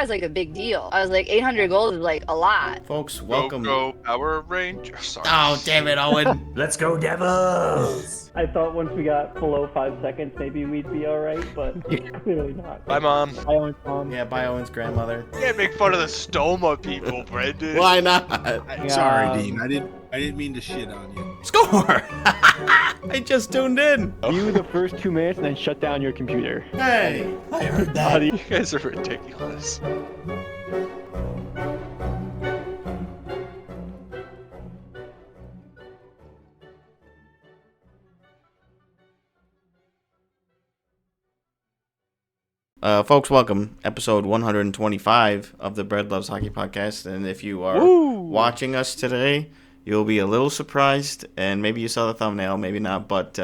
guy's like a big deal. I was like, 800 goals is like a lot. Folks, welcome. Go Power Ranger. Sorry. Oh, damn it, Owen. Let's go, Devils! I thought once we got below 5 seconds, maybe we'd be all right, but clearly not. Bye, Mom. Bye, Owen's mom. Yeah, bye, Owen's grandmother. You can't make fun of the Stoma people, Brendan. Why not? Sorry, Dean. I didn't mean to shit on you. Score! I just tuned in. View the first 2 minutes and then shut down your computer. Hey, I heard that. You guys are ridiculous. Folks, welcome. Episode 125 of the Bread Loves Hockey podcast. And if you are watching us today, you'll be a little surprised. And maybe you saw the thumbnail, maybe not. But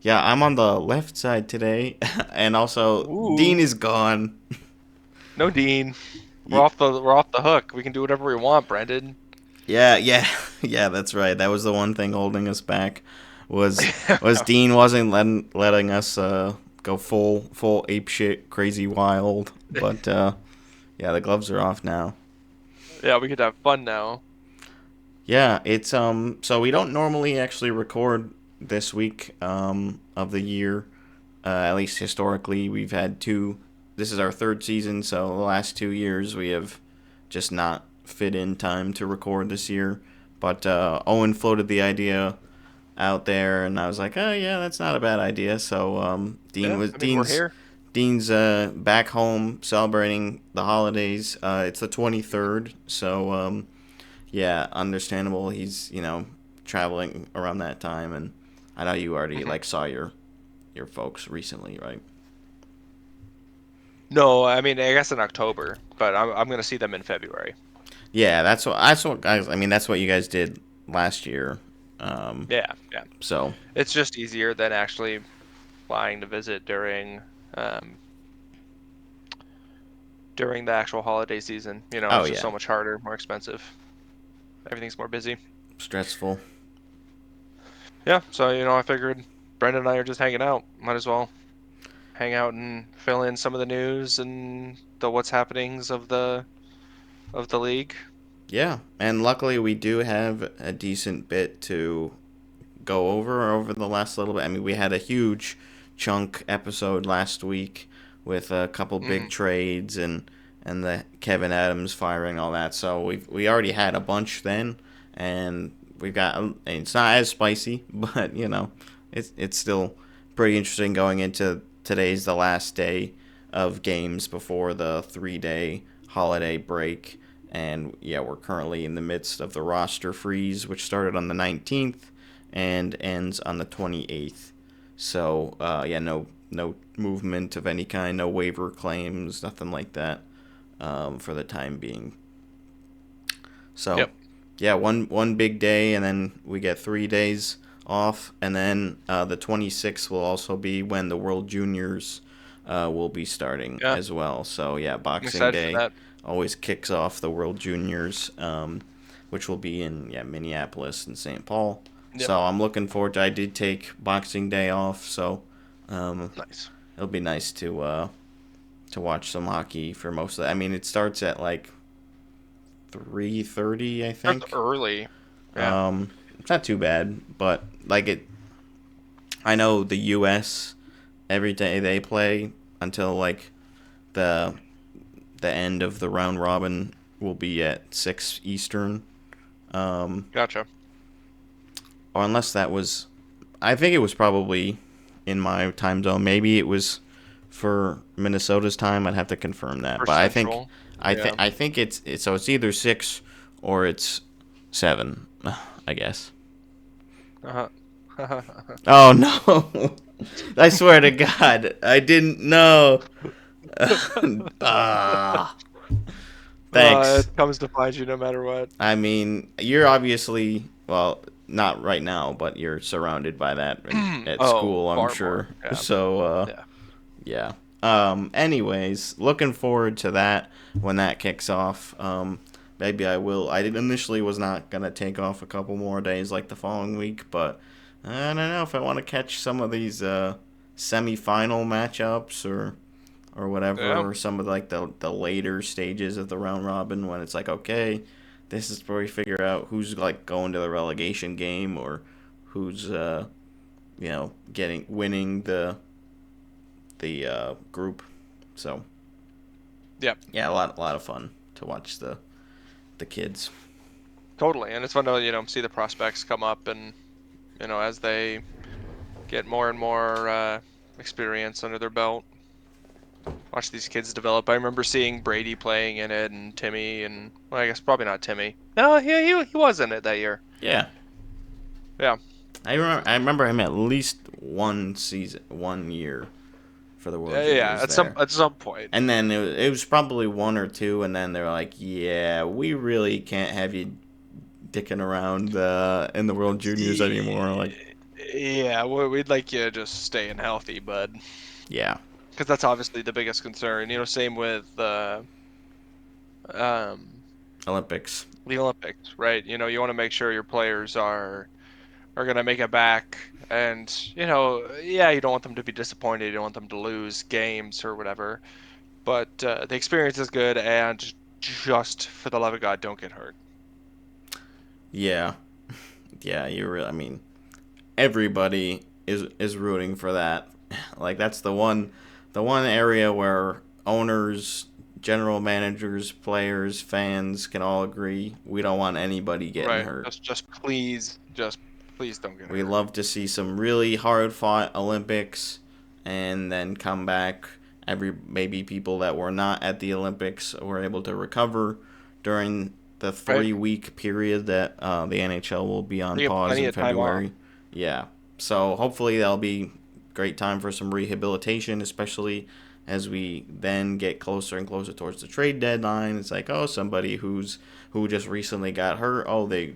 yeah, I'm on the left side today. And also, Dean is gone. No, Dean. We're off the hook. We can do whatever we want, Brendan. Yeah, that's right. That was the one thing holding us back was Dean wasn't letting us go full ape shit, crazy wild. But yeah, the gloves are off now. Yeah, we could have fun now. Yeah, it's so we don't normally actually record this week of the year. At least historically, we've had two. This is our third season, so the last 2 years we have just not fit in time to record this year. But Owen floated the idea out there, and I was like, oh yeah, that's not a bad idea. So Dean's back home celebrating the holidays. It's the 23rd, so yeah, understandable. He's traveling around that time, and I know you already saw your folks recently, right? No, I mean I guess in October, but I'm gonna see them in February. Yeah, that's what guys. I mean, that's what you guys did last year. Yeah. So it's just easier than actually flying to visit during the actual holiday season. It's just so much harder, more expensive. Everything's more busy. Stressful. Yeah, so I figured Brendan and I are just hanging out. Might as well hang out and fill in some of the news and the what's happenings of the league. Yeah, and luckily we do have a decent bit to go over the last little bit. I mean, we had a huge chunk episode last week with a couple big trades and the Kevin Adams firing, all that. So we already had a bunch then, and we've got. It's not as spicy, but it's still pretty interesting going into today's the last day of games before the 3-day holiday break. And yeah, we're currently in the midst of the roster freeze, which started on the 19th and ends on the 28th. So yeah, no movement of any kind, no waiver claims, nothing like that for the time being. So yeah, one big day, and then we get 3 days off, and then the 26th will also be when the World Juniors will be starting as well. So yeah, Boxing Day always kicks off the World Juniors, which will be in Minneapolis and St. Paul. Yep. So I'm looking forward to. I did take Boxing Day off, so nice. It'll be nice to watch some hockey for most of that. I mean, it starts at 3:30, I think. That's early. Yeah. It's not too bad, but I know the U.S. every day they play until the end of the round robin will be at 6 Eastern. Gotcha. Or unless that was, I think it was probably in my time zone. Maybe it was for Minnesota's time. I'd have to confirm that. For but Central. I think it's so it's either 6 or it's 7, I guess. Oh no! I swear to God, I didn't know. Thanks. It comes to find you no matter what. I mean, you're obviously, well, not right now, but you're surrounded by that at school, I'm sure. Yeah. So, yeah. Anyways, looking forward to that when that kicks off. Maybe I will. I initially was not going to take off a couple more days the following week, but I don't know if I want to catch some of these semi-final matchups or or whatever, Yeah. or some of like the later stages of the round robin when it's like, okay, this is where we figure out who's like going to the relegation game or who's winning the group. So Yep. yeah, a lot of fun to watch the kids. Totally, and it's fun to see the prospects come up, and as they get more and more experience under their belt, watch these kids develop. I remember seeing Brady playing in it, and Timmy, and well, I guess probably not Timmy. No, he was in it that year. Yeah. Yeah. I remember him at least one year for the World Juniors Yeah, at some point. And then it was probably one or two, and then they're like, yeah, we really can't have you dicking around in the World Juniors anymore. Like, yeah, we'd like you just staying healthy, bud. Yeah. Because that's obviously the biggest concern. Same with Olympics. the Olympics, right? You want to make sure your players are gonna make it back, and you don't want them to be disappointed. You don't want them to lose games or whatever. But the experience is good, and just for the love of God, don't get hurt. Yeah. Yeah, everybody is rooting for that. Like, that's the one area where owners, general managers, players, fans can all agree we don't want anybody getting hurt. Just please don't get hurt. We love to see some really hard-fought Olympics and then come back. Maybe people that were not at the Olympics were able to recover during the 3-week period that the NHL will be on pause in February. Yeah. So hopefully that'll be great time for some rehabilitation, especially as we then get closer and closer towards the trade deadline. It's like, somebody who just recently got hurt,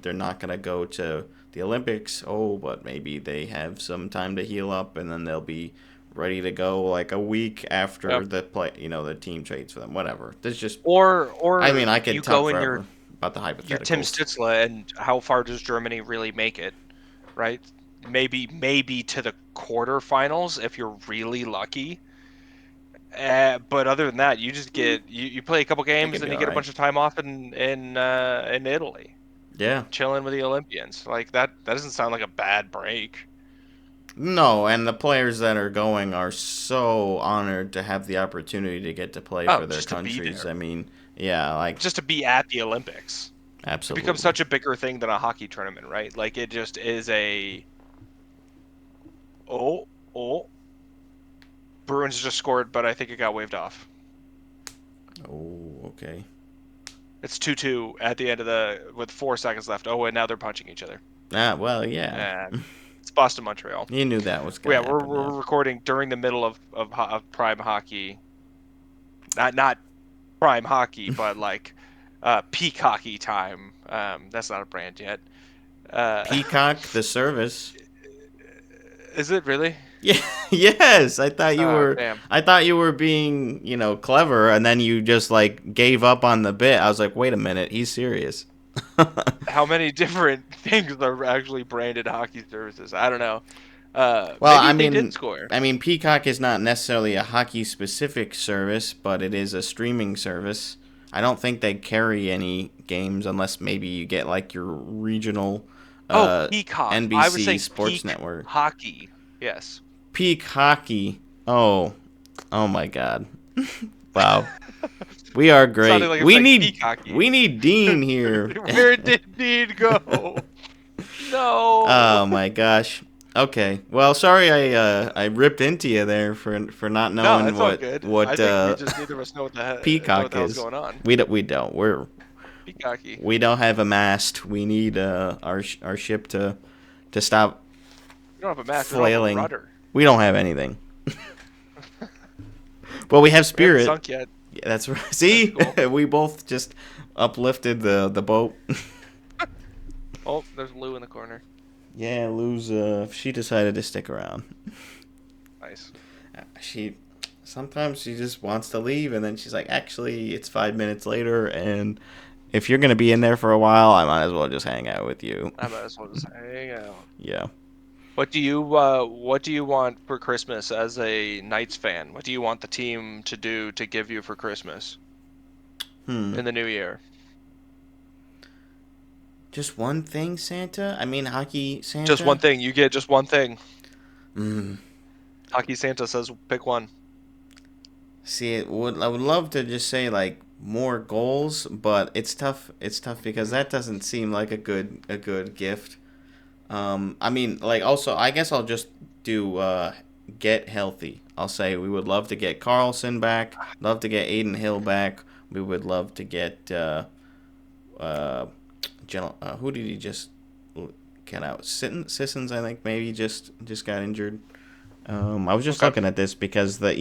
they're not going to go to the Olympics. But maybe they have some time to heal up, and then they'll be ready to go like a week after the team trades for them. Whatever. There's just I could talk forever about the hypotheticals. You're Tim Stützle, and how far does Germany really make it? Right? Maybe to the quarterfinals if you're really lucky. But other than that, you just get you play a couple games and you get a bunch of time off in Italy. Yeah, chilling with the Olympians. Like that doesn't sound like a bad break. No, and the players that are going are so honored to have the opportunity to get to play for their countries. I mean, just to be at the Olympics. Absolutely. It becomes such a bigger thing than a hockey tournament, right? Like it just is a Bruins just scored, but I think it got waved off. Oh, okay. It's 2-2 at the end with 4 seconds left. And now they're punching each other. Well, yeah. It's Boston, Montreal. You knew that was going to happen. We're recording during the middle of prime hockey. Not prime hockey, but like peak hockey time. That's not a brand yet. Peacock, the service. Is it really? Yeah. Yes. I thought you were. Damn. I thought you were being, clever, and then you just like gave up on the bit. I was like, wait a minute, he's serious. How many different things are actually branded hockey services? I don't know. They did score. I mean, Peacock is not necessarily a hockey-specific service, but it is a streaming service. I don't think they carry any games unless maybe you get like your regional Peacock. NBC I was saying Sports Peak Network. Hockey. Yes. Peak hockey. Oh my God. Wow. We are great. Like we need Dean here. Where did Dean go? No. Oh my gosh. Okay. Well, sorry I ripped into you there for not knowing what I think we just neither of us know what the Peacock hell's is going on. We don't. We're Peacocky. We don't have a mast. We need our ship to stop. We don't have a mast. Flailing. We don't have a rudder. We don't have anything. Well, we have Spirit. We haven't sunk yet. Yeah, that's right. See, cool. We both just uplifted the boat. Oh, there's Lou in the corner. Yeah, Lou's. She decided to stick around. Nice. Sometimes she just wants to leave, and then she's like, "Actually, it's 5 minutes later, and if you're gonna be in there for a while, I might as well just hang out with you." I might as well just hang out. Yeah. What do you want for Christmas as a Knights fan? What do you want the team to do to give you for Christmas in the new year? Just one thing, Santa? I mean, hockey Santa? Just one thing. You get just one thing. Mm. Hockey Santa says pick one. See, I would love to just say like more goals, but it's tough. It's tough because that doesn't seem like a good gift. I mean, like also, I guess I'll just do get healthy. I'll say we would love to get Carlson back. Love to get Aiden Hill back. We would love to get who did he just get out? Sissons, I think maybe just got injured. I was just looking at this because the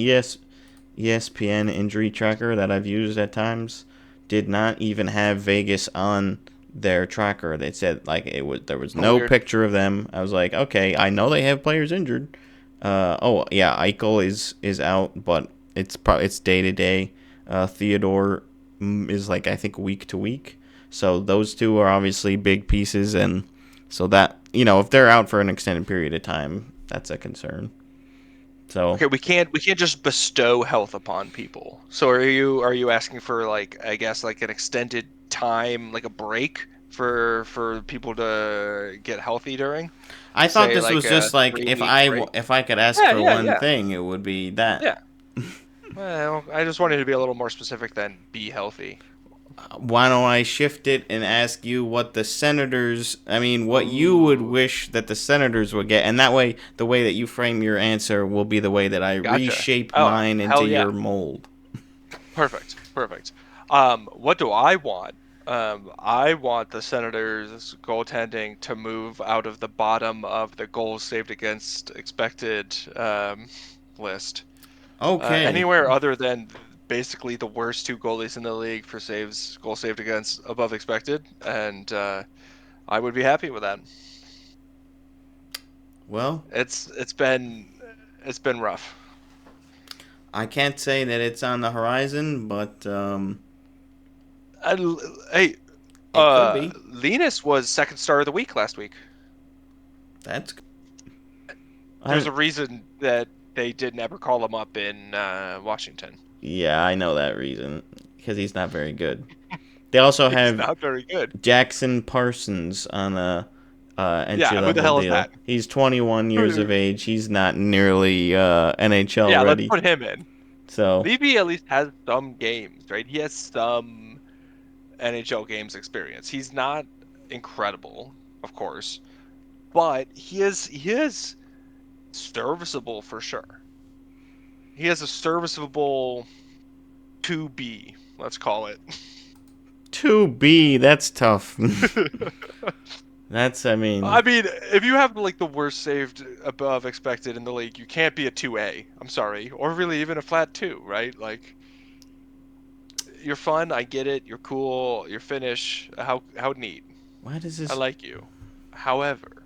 ESPN injury tracker that I've used at times did not even have Vegas on their tracker. They said like there was no Weird. picture of them. I was like, okay, I know they have players injured. Oh yeah, Eichel is out, but it's day to day. Theodore is like I think week to week. So those two are obviously big pieces, and so that if they're out for an extended period of time, that's a concern. So Okay, we can't just bestow health upon people. So are you asking for like I guess like an extended time, like a break for people to get healthy during? I thought Say, this was like, just a like 3-week break? if I could ask Yeah, for yeah, one yeah. thing, it would be that. Yeah. Well, I just wanted to be a little more specific than be healthy. Why don't I shift it and ask you what what you would wish that the Senators would get, and that way, the way that you frame your answer will be the way that I Gotcha. reshape Oh, mine into hell yeah. your mold. Perfect. What do I want? I want the Senators' goaltending to move out of the bottom of the goals saved against expected list. Okay. Anywhere other than basically the worst two goalies in the league for goals saved against above expected, and I would be happy with that. Well, It's been rough. I can't say that it's on the horizon, but Hey, it could be. Linus was second star of the week last week. That's good. There's a reason that they didn't ever call him up in Washington. Yeah, I know that reason because he's not very good. They also He's have not very good. Jackson Parsons on a entry Who the hell level is deal. that? He's 21 years of age. He's not nearly NHL Yeah, ready. let's put him in. So Levy at least has some games, right? He has some NHL games experience. He's not incredible, of course, but he is serviceable for sure. He has a serviceable 2B, let's call it. 2B, that's tough. I mean, if you have like the worst saved above expected in the league, you can't be a 2A. I'm sorry, or really even a flat 2, right? Like, you're fun. I get it. You're cool. You're Finnish. How neat. why does this? I like you. However,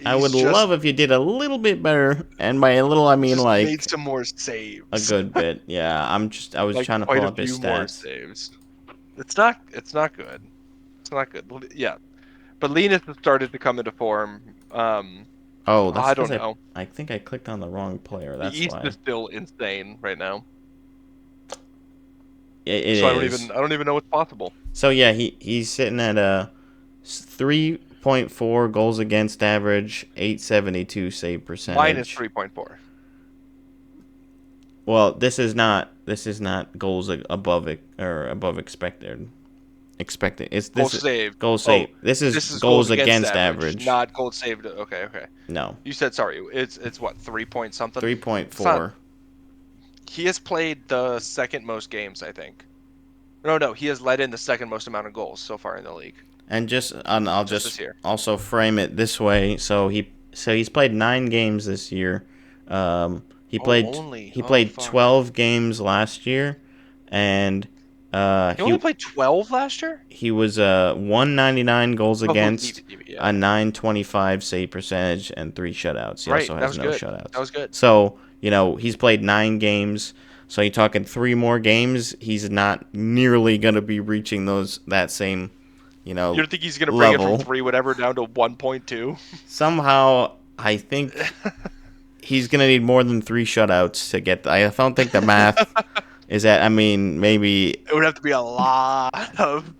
I would love if you did a little bit better, and by a little I mean just like made some more saves. a good bit. Yeah, I was like trying to quite pull a up his few more stats. saves. It's not good. It's not good. Yeah, but Linus has started to come into form. Oh, that's I don't 'cause know. I think I clicked on the wrong player. That's The East why. is still insane right now. It is. So I don't even know what's possible. So yeah, he's sitting at a 3.4 goals against average, 872 save percentage. Minus 3.4. Well, this is not goals above it or above expected. It's Goals saved. Goals saved. This is goals against average. Not goals saved. Okay. No. You said sorry. It's what 3 point something. 3.4. He has played the second most games, I think. No, he has led in the second most amount of goals so far in the league. And I'll Just just this year. also frame it this way. So he's played 9 games this year. He played 12 games last year, and he only played 12 last year. He was 199 goals against, yeah. a 925 save percentage, and 3 shutouts. He also has no shutouts. That was good. So he's played 9 games. So you're talking 3 more games. He's not nearly gonna be reaching that same You don't think he's going to bring it level. from 3 whatever down to 1.2? Somehow, I think he's going to need more than 3 shutouts to get. I don't think the math is at. I mean, maybe It would have to be a lot of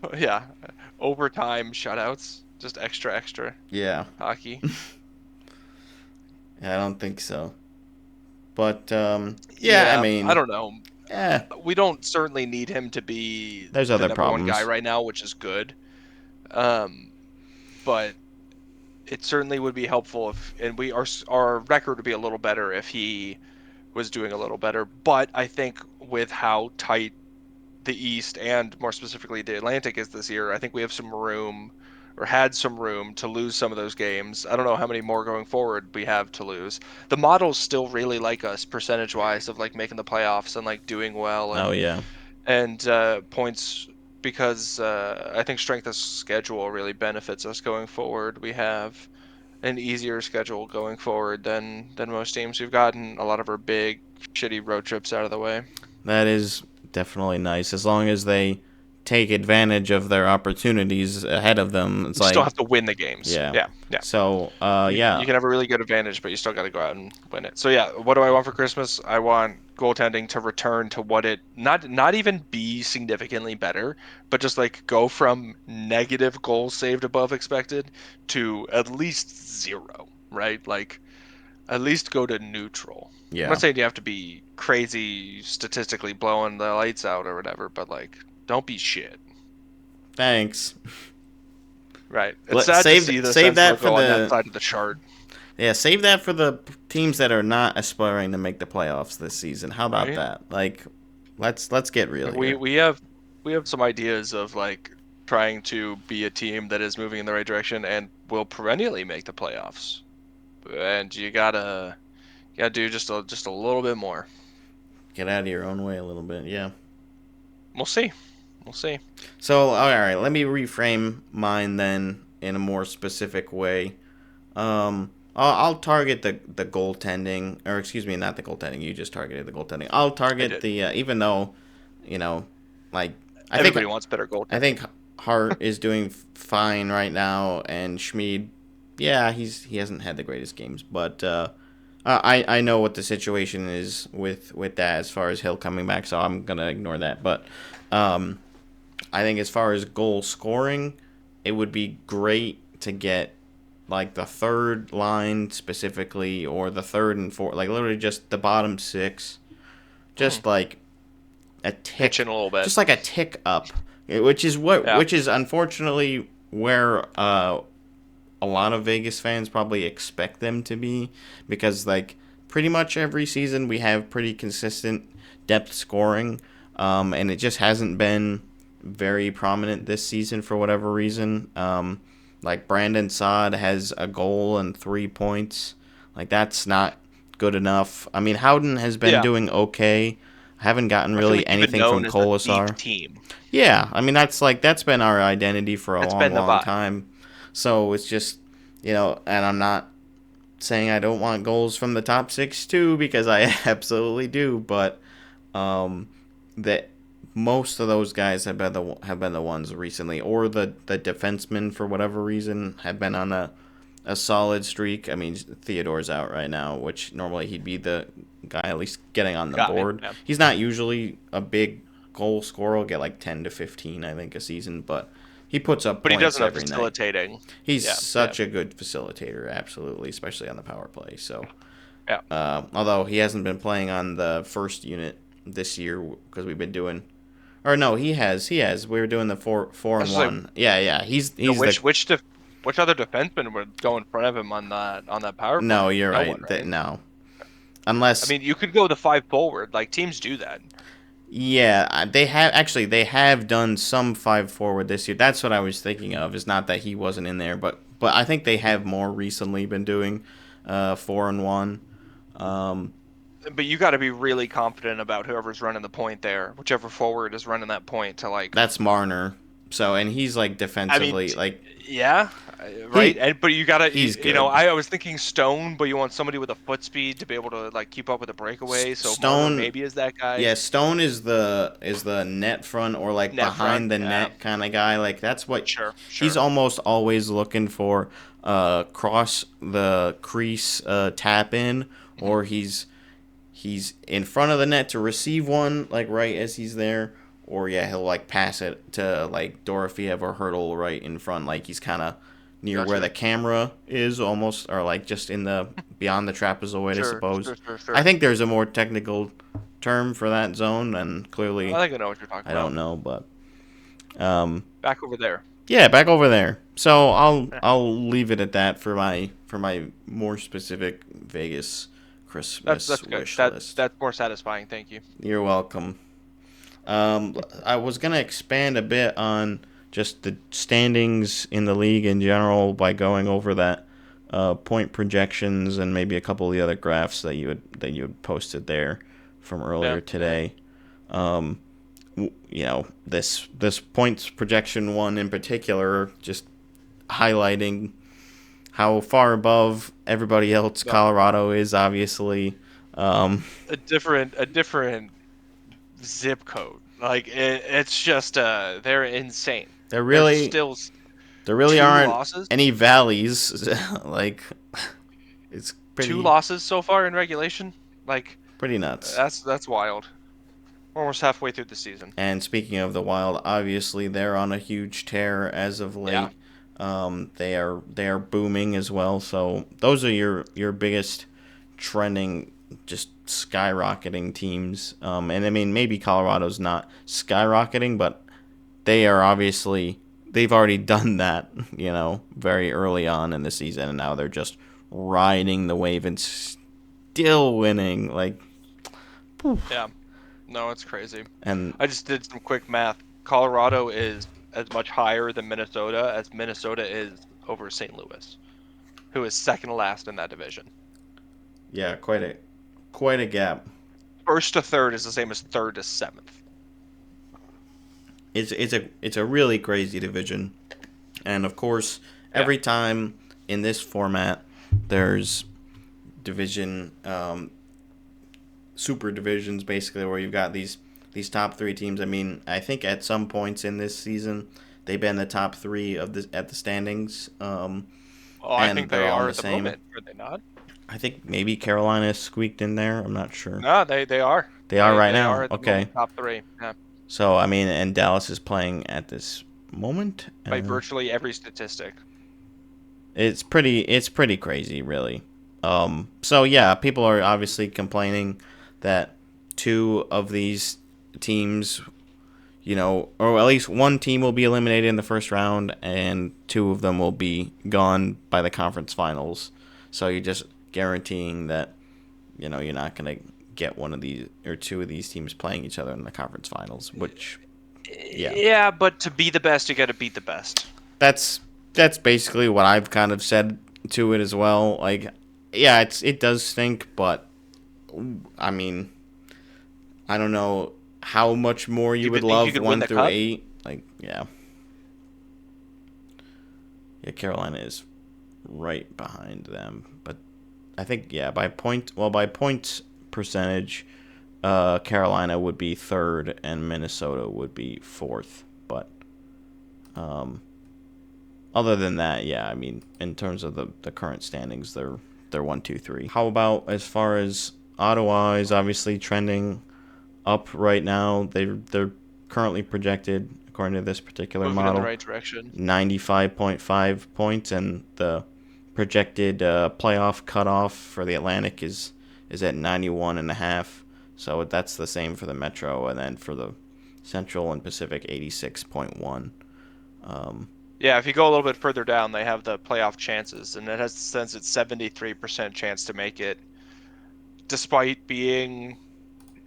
overtime shutouts, just extra yeah. hockey. I don't think so. But I mean, I don't know. Yeah, We don't certainly need him to be there's the other number one problems. guy right now, which is good. But it certainly would be helpful our record would be a little better if he was doing a little better. But I think with how tight the East and more specifically the Atlantic is this year, I think we have some room, or had some room, to lose some of those games. I don't know how many more going forward we have to lose. The models still really like us percentage wise of like making the playoffs and like doing well and points, because I think strength of schedule really benefits us going forward. We have an easier schedule going forward than most teams. We've gotten a lot of our big shitty road trips out of the way. That is definitely nice, as long as they take advantage of their opportunities ahead of them. It's You like still have to win the games. Yeah. So You can have a really good advantage, but you still got to go out and win it. So yeah, what do I want for Christmas? I want goaltending to return to what it not even be significantly better, but just like go from negative goals saved above expected to at least 0, right? Like at least go to neutral. Yeah. I'm not saying you have to be crazy statistically blowing the lights out or whatever, but like don't be shit. Thanks. Right. It's sad to see the save that for on that side of the chart. Yeah, save that for the teams that are not aspiring to make the playoffs this season. How about Right. that? Like, let's get real here. We have some ideas of like trying to be a team that is moving in the right direction and will perennially make the playoffs. And you gotta do just a little bit more. Get out of your own way a little bit, yeah. We'll see. So, all right, let me reframe mine then in a more specific way. I'll target the goaltending, or excuse me, not the goaltending. You just targeted the goaltending. I'll target the even though, like Everybody wants better goaltending. I think Hart is doing fine right now, and Schmid, yeah, he hasn't had the greatest games, but I know what the situation is with that as far as Hill coming back, so I'm gonna ignore that. But I think as far as goal scoring, it would be great to get like the third line specifically, or the third and fourth, like literally just the bottom 6, just like a tick, pitching a little bit, just like a tick up, which is unfortunately where a lot of Vegas fans probably expect them to be, because like pretty much every season we have pretty consistent depth scoring, and it just hasn't been very prominent this season for whatever reason. Like Brandon Saad has a goal and 3 points. Like that's not good enough. I mean, Howden has been doing okay. I haven't gotten really anything from Colasar. Team. Yeah, I mean that's been our identity for a long time. So it's just, and I'm not saying I don't want goals from the top 6 too, because I absolutely do, but that most of those guys have been the ones recently, or the defensemen for whatever reason have been on a solid streak. I mean, Theodore's out right now, which normally he'd be the guy at least getting on the board. Yeah. He's not usually a big goal scorer. He'll get like 10 to 15, I think, a season, but he puts up But points he doesn't have every facilitating. night. He's such a good facilitator, absolutely, especially on the power play. So, although he hasn't been playing on the first unit this year because we've been doing. Or no, he has. We were doing the 4-4-1. Like, yeah. He's which other defenseman would go in front of him on that power play? No, you're right. One, right? No, unless I mean, you could go the 5 forward. Like teams do that. Yeah, they have done some 5 forward this year. That's what I was thinking of. It's not that he wasn't in there, but I think they have more recently been doing 4-1. But you got to be really confident about whoever's running the point there, whichever forward is running that point to like. That's Marner. So, and he's like defensively, like yeah, right. But you gotta, he's you know, good. I was thinking Stone, but you want somebody with a foot speed to be able to like keep up with a breakaway. So Stone Marner maybe is that guy. Yeah, Stone is the net front or like Net behind front, the yeah. net kind of guy. Like that's what Sure. he's almost always looking for. Cross the crease, tap in, or he's in front of the net to receive one, like right as he's there, or yeah, he'll like pass it to like Dorofiev or Hurdle right in front, like he's kind of near where the camera is almost, or like just in the beyond the trapezoid, I suppose. Sure. I think there's a more technical term for that zone, and clearly I think I know what you're talking about. I don't know, but back over there. yeah, back over there. So I'll leave it at that for my more specific Vegas Christmas wish list. That's more satisfying. Thank you. You're welcome. I was gonna expand a bit on just the standings in the league in general by going over that point projections and maybe a couple of the other graphs that you had posted there from earlier today. You know, this points projection one in particular, just highlighting how far above everybody else Colorado is, obviously. A different zip code. Like it's just they're insane. There really aren't losses? any valleys. Like it's pretty 2 losses so far in regulation. Like pretty nuts. That's wild. We're almost halfway through the season. And speaking of the Wild, obviously they're on a huge tear as of late. Yeah. They are booming as well. So those are your biggest trending, just skyrocketing teams. And I mean, maybe Colorado's not skyrocketing, but they are obviously, they've already done that, you know, very early on in the season, and now they're just riding the wave and still winning. Like, poof. Yeah. No, it's crazy. And I just did some quick math. Colorado is as much higher than Minnesota as Minnesota is over St. Louis, who is second to last in that division. Yeah, quite a gap. First to third is the same as third to seventh. It's a really crazy division, and of course, every time in this format, there's division, super divisions, basically, where you've got these top 3 teams. I mean, I think at some points in this season, they've been the top 3 at the standings. I think they are at the moment. Are they not? I think maybe Carolina squeaked in there. I'm not sure. No, they are. They are right they now. Are at the okay. moment, top 3. Yeah. So I mean, and Dallas is playing at this moment by virtually every statistic. It's pretty crazy, really. So yeah, people are obviously complaining that 2 of these teams, you know, or at least one team will be eliminated in the first round, and 2 of them will be gone by the conference finals. So you're just guaranteeing that, you know, you're not going to get one of these or 2 of these teams playing each other in the conference finals, which yeah, but to be the best, you got to beat the best. That's basically what I've kind of said to it as well. Like, yeah, it does stink, but I mean, I don't know how much more you would love 1 through 8. Like, yeah, Carolina is right behind them, but I think by points percentage, Carolina would be 3rd and Minnesota would be 4th. But other than that, I mean, in terms of the current standings, they're 1, 2, 3. How about as far as Ottawa is obviously trending up right now? They're currently projected, according to this particular moving model, in the right direction. 95.5 points, and the projected playoff cutoff for the Atlantic is at 91.5. So that's the same for the Metro, and then for the Central and Pacific, 86.1. Yeah, if you go a little bit further down, they have the playoff chances, and it says it's 73% chance to make it, despite being,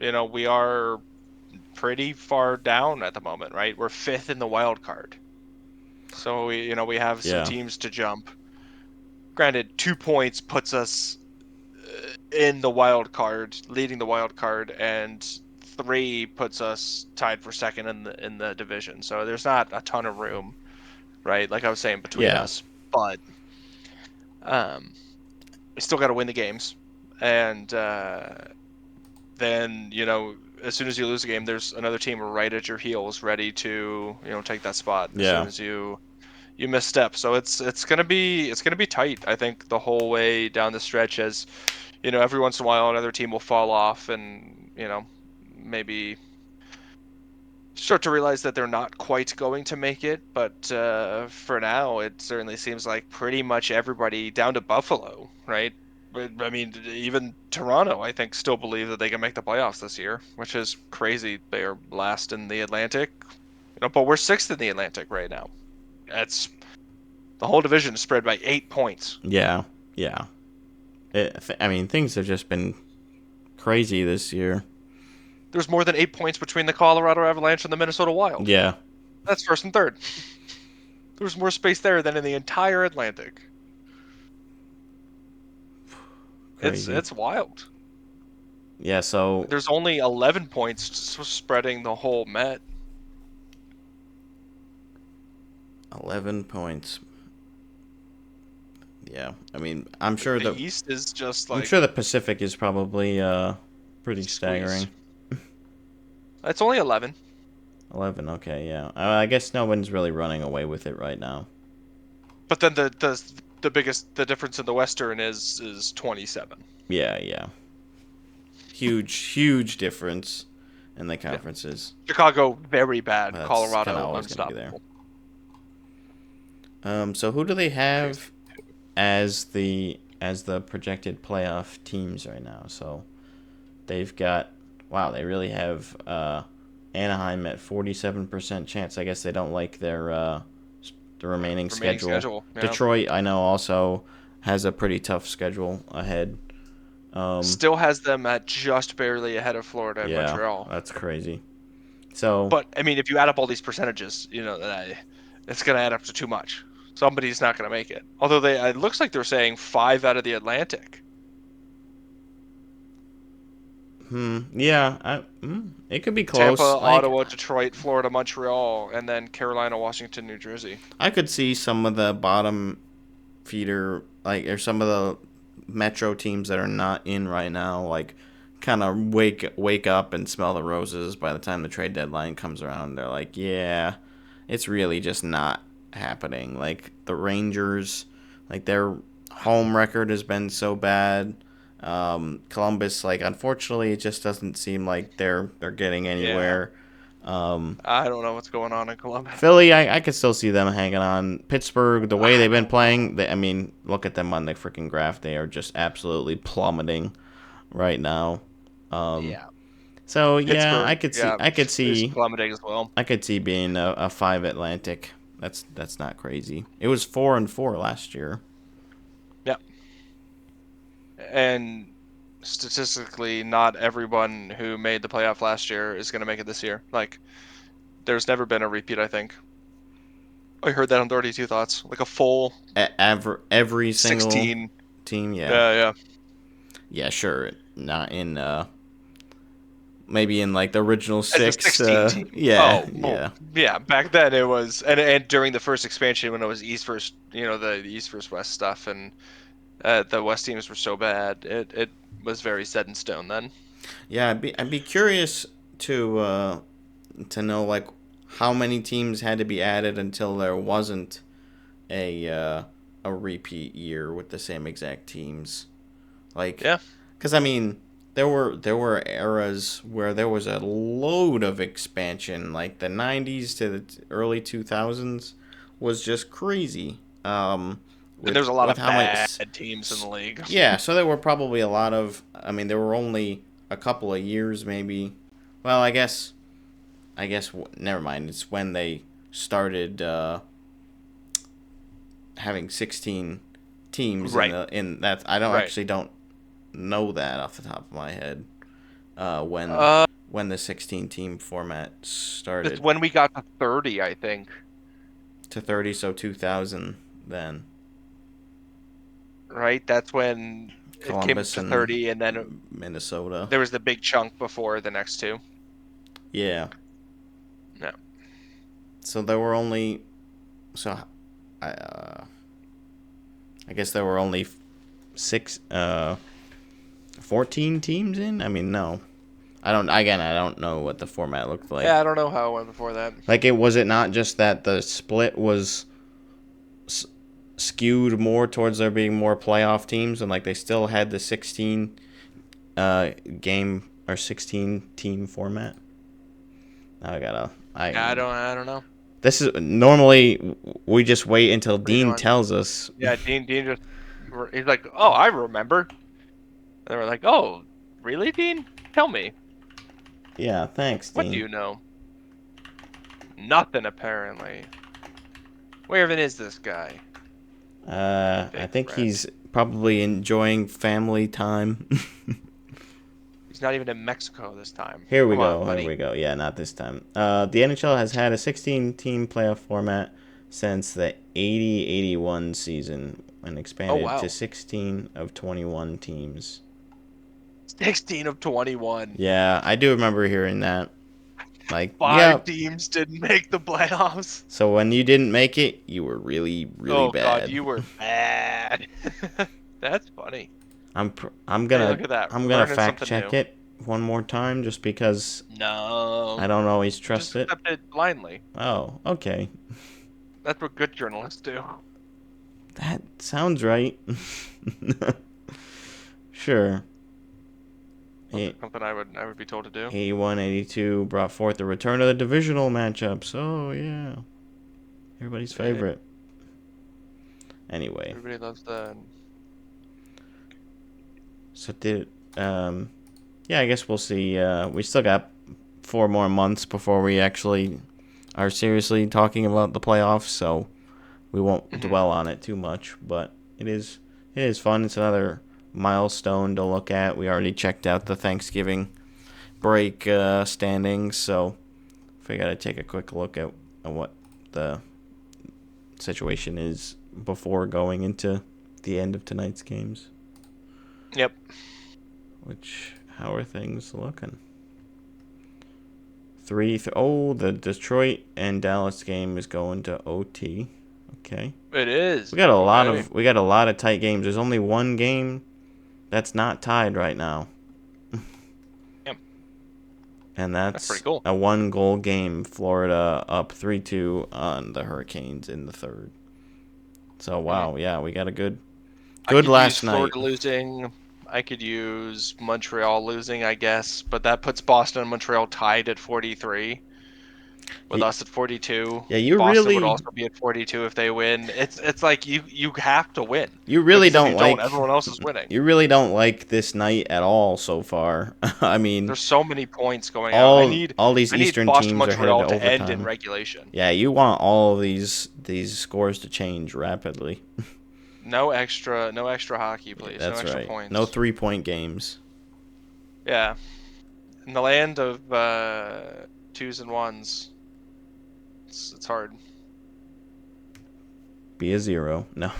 you know, we are pretty far down at the moment, right? We're 5th in the wild card, so we have some teams to jump. Granted, 2 points puts us in the wild card, leading the wild card, and 3 puts us tied for second in the division. So there's not a ton of room, right? Like I was saying, between Yeah. us. But we still got to win the games, and then as soon as you lose a game, there's another team right at your heels, ready to take that spot as Yeah. soon as you misstep. So it's gonna be tight. I think the whole way down the stretch, as every once in a while another team will fall off, and maybe start to realize that they're not quite going to make it. But for now, it certainly seems like pretty much everybody down to Buffalo, right? But, I mean, even Toronto, I think, still believe that they can make the playoffs this year, which is crazy. They are last in the Atlantic, but we're 6th in the Atlantic right now. That's the whole division is spread by 8 points. Yeah. Yeah. I mean, things have just been crazy this year. There's more than 8 points between the Colorado Avalanche and the Minnesota Wild. Yeah. That's 1st and 3rd. There's more space there than in the entire Atlantic. Crazy. It's wild. Yeah, so There's only 11 points spreading the whole Met. 11 points. Yeah, I mean, I'm sure the the East is just I'm like sure the Pacific is probably pretty squeeze. staggering. It's only 11. 11, okay, yeah. I guess no one's really running away with it right now. But then the difference in the Western is 27. Yeah, yeah. Huge difference in the conferences. Yeah. Chicago very bad. That's Colorado kinda always gonna be unstoppable. So who do they have as the projected playoff teams right now? So they've got they really have Anaheim at 47% chance. I guess they don't like their the remaining schedule. Yeah. Detroit, I know, also has a pretty tough schedule ahead. Still has them at just barely ahead of Florida and Montreal. That's crazy. So, but I mean, if you add up all these percentages, it's going to add up to too much. Somebody's not going to make it. Although it looks like they're saying 5 out of the Atlantic. Yeah, it could be close. Tampa, Ottawa, Detroit, Florida, Montreal, and then Carolina, Washington, New Jersey. I could see some of the bottom feeder, or some of the Metro teams that are not in right now, kind of wake up and smell the roses by the time the trade deadline comes around. They're like, yeah, it's really just not happening. Like the Rangers, their home record has been so bad. Columbus, unfortunately, it just doesn't seem like they're getting anywhere. I don't know what's going on in Columbus. Philly, I could still see them hanging on. Pittsburgh, the way they've been playing, look at them on the freaking graph. They are just absolutely plummeting right now. So yeah, I could see plummeting as well. I could see being a 5 Atlantic. That's not crazy. It was 4-4 last year. Yeah. And statistically, not everyone who made the playoff last year is going to make it this year. There's never been a repeat, I think. I heard that on 32 Thoughts. A full every single 16 team, yeah. Yeah. Yeah, sure. Not in maybe in the original 6. Yeah, back then it was, and during the first expansion when it was East versus, the East versus West stuff, and the West teams were so bad, it was very set in stone then. Yeah, I'd be curious to know how many teams had to be added until there wasn't a repeat year with the same exact teams. Because there were eras where there was a load of expansion, the 90s to the early 2000s was just crazy. And there's a lot of bad teams in the league. Yeah, so there were probably a lot of. There were only a couple of years, maybe. Well, I guess. Never mind. It's when they started having 16 teams. Right. In that, I actually don't know that off the top of my head. When the 16 team format started. It's when we got to 30, I think. To 30, so 2000 then. right? That's when it came up Columbus to and 30, and then Minnesota. there was the big chunk before the next two. Yeah. Yeah. So there were only, I guess there were only 14 teams in. I mean, no, I don't know what the format looked like. Yeah, I don't know how it went before that. Like, was it not just that the split was skewed more towards there being more playoff teams, and like they still had the 16 game or 16 team format? Now I don't know. This is normally we just wait until What are you Dean doing? tells us. Yeah, Dean just, he's like, oh, I remember. And they were like, oh, really, Dean? Tell me. Yeah, thanks, Dean. What do you know? Nothing, apparently. Where even is this guy? I think Brad. he's probably enjoying family time. He's not even in Mexico this time. Here we Come go. on, buddy. Here we go. Yeah, not this time. The NHL has had a 16-team playoff format since the 80-81 season and expanded wow. to 16 of 21 teams. 16 of 21. Yeah, I do remember hearing that. Like, Five teams didn't make the playoffs. So when you didn't make it, you were really, really oh, bad. God, you were bad. That's funny. I'm Hey, gonna look at that. I'm We're gonna learning fact something check new. it one more time just because No. I don't always trust Just it. accept it blindly. Oh, okay. That's what good journalists do. That sounds right. Sure. Something I would be told to do. 81-82 brought forth the return of the divisional matchups. Oh, yeah. Everybody's favorite. Anyway. Everybody loves that. So yeah, I guess we'll see. We still got 4 more months before we actually are seriously talking about the playoffs, so we won't dwell on it too much, but it is fun. It's another milestone to look at. We already checked out the Thanksgiving break standings, so if we got to take a quick look at what the situation is before going into the end of tonight's games. Yep. How are things looking? The Detroit and Dallas game is going to OT. Okay. It is. We got a lot of tight games. There's only one game that's not tied right now. Yep. And that's pretty cool. a 1-goal game. Florida up 3-2 on the Hurricanes in the third. So wow, yeah, we got a good last night. Florida losing. I could use Montreal losing, I guess, but that puts Boston and Montreal tied at 43. With us at 42. Yeah, Boston would also be at 42 if they win. It's like you have to win. You really Because don't everyone else is winning. You really don't like this night at all so far. I mean, there's so many points going on. All these Eastern Boston, teams are headed Montreal to to end overtime. in regulation. Yeah, you want all of these scores to change rapidly. No extra hockey, please. That's no extra right. points. No 3-point games. Yeah. In the land of 2s and 1s, it's hard. Be a 0. No.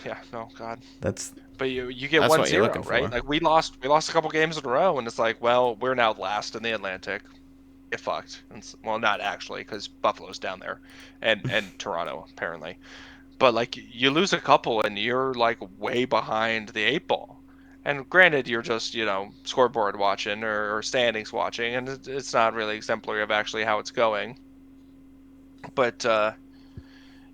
Yeah, no, God. But you get that's 1-0, right? Like we lost a couple games in a row, and it's like, well, we're now last in the Atlantic. Get fucked. Well, not actually, because Buffalo's down there, and Toronto apparently. But like you lose a couple, and you're like way behind the 8 ball. And granted, you're just scoreboard watching or standings watching, and it's not really exemplary of actually how it's going. But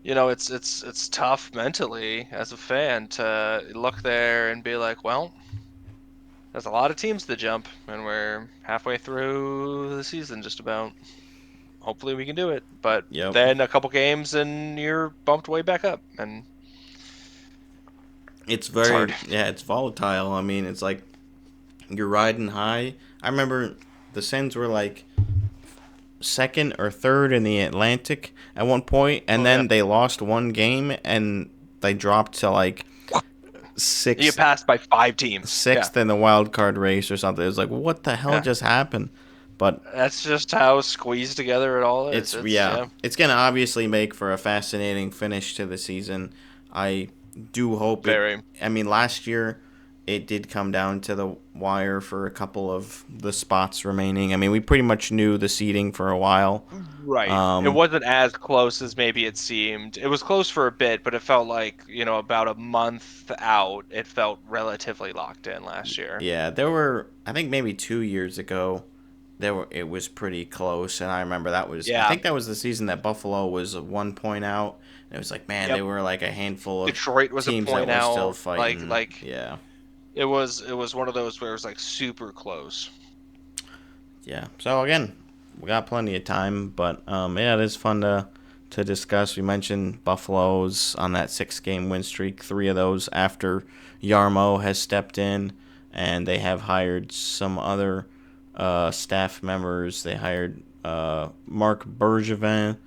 it's tough mentally as a fan to look there and be like, well, there's a lot of teams to jump, and we're halfway through the season just about. Hopefully we can do it. But then a couple games and you're bumped way back up, and it's hard. It's volatile. I mean, it's like you're riding high. I remember the Sens were like second or third in the Atlantic at one point, and then they lost one game and they dropped to like sixth. You passed by 5 teams. Sixth in the wild card race or something. It was like, what the hell just happened? But that's just how squeezed together it all is. It's gonna obviously make for a fascinating finish to the season. I do hope Very. I mean, last year it did come down to the wire for a couple of the spots remaining. I mean, we pretty much knew the seeding for a while. Right. It wasn't as close as maybe it seemed. It was close for a bit, but it felt like, about a month out, it felt relatively locked in last year. Yeah, there were, I think maybe 2 years ago, it was pretty close, and I remember I think that was the season that Buffalo was 1 point out. And it was like, man, they were like a handful of Detroit was teams a point that were out. still fighting. Yeah. It was one of those where it was like super close. Yeah. So again, we got plenty of time, but it is fun to discuss. We mentioned Buffalo's on that 6-game win streak. 3 of those after Yarmo has stepped in, and they have hired some other staff members. They hired Marc Bergevin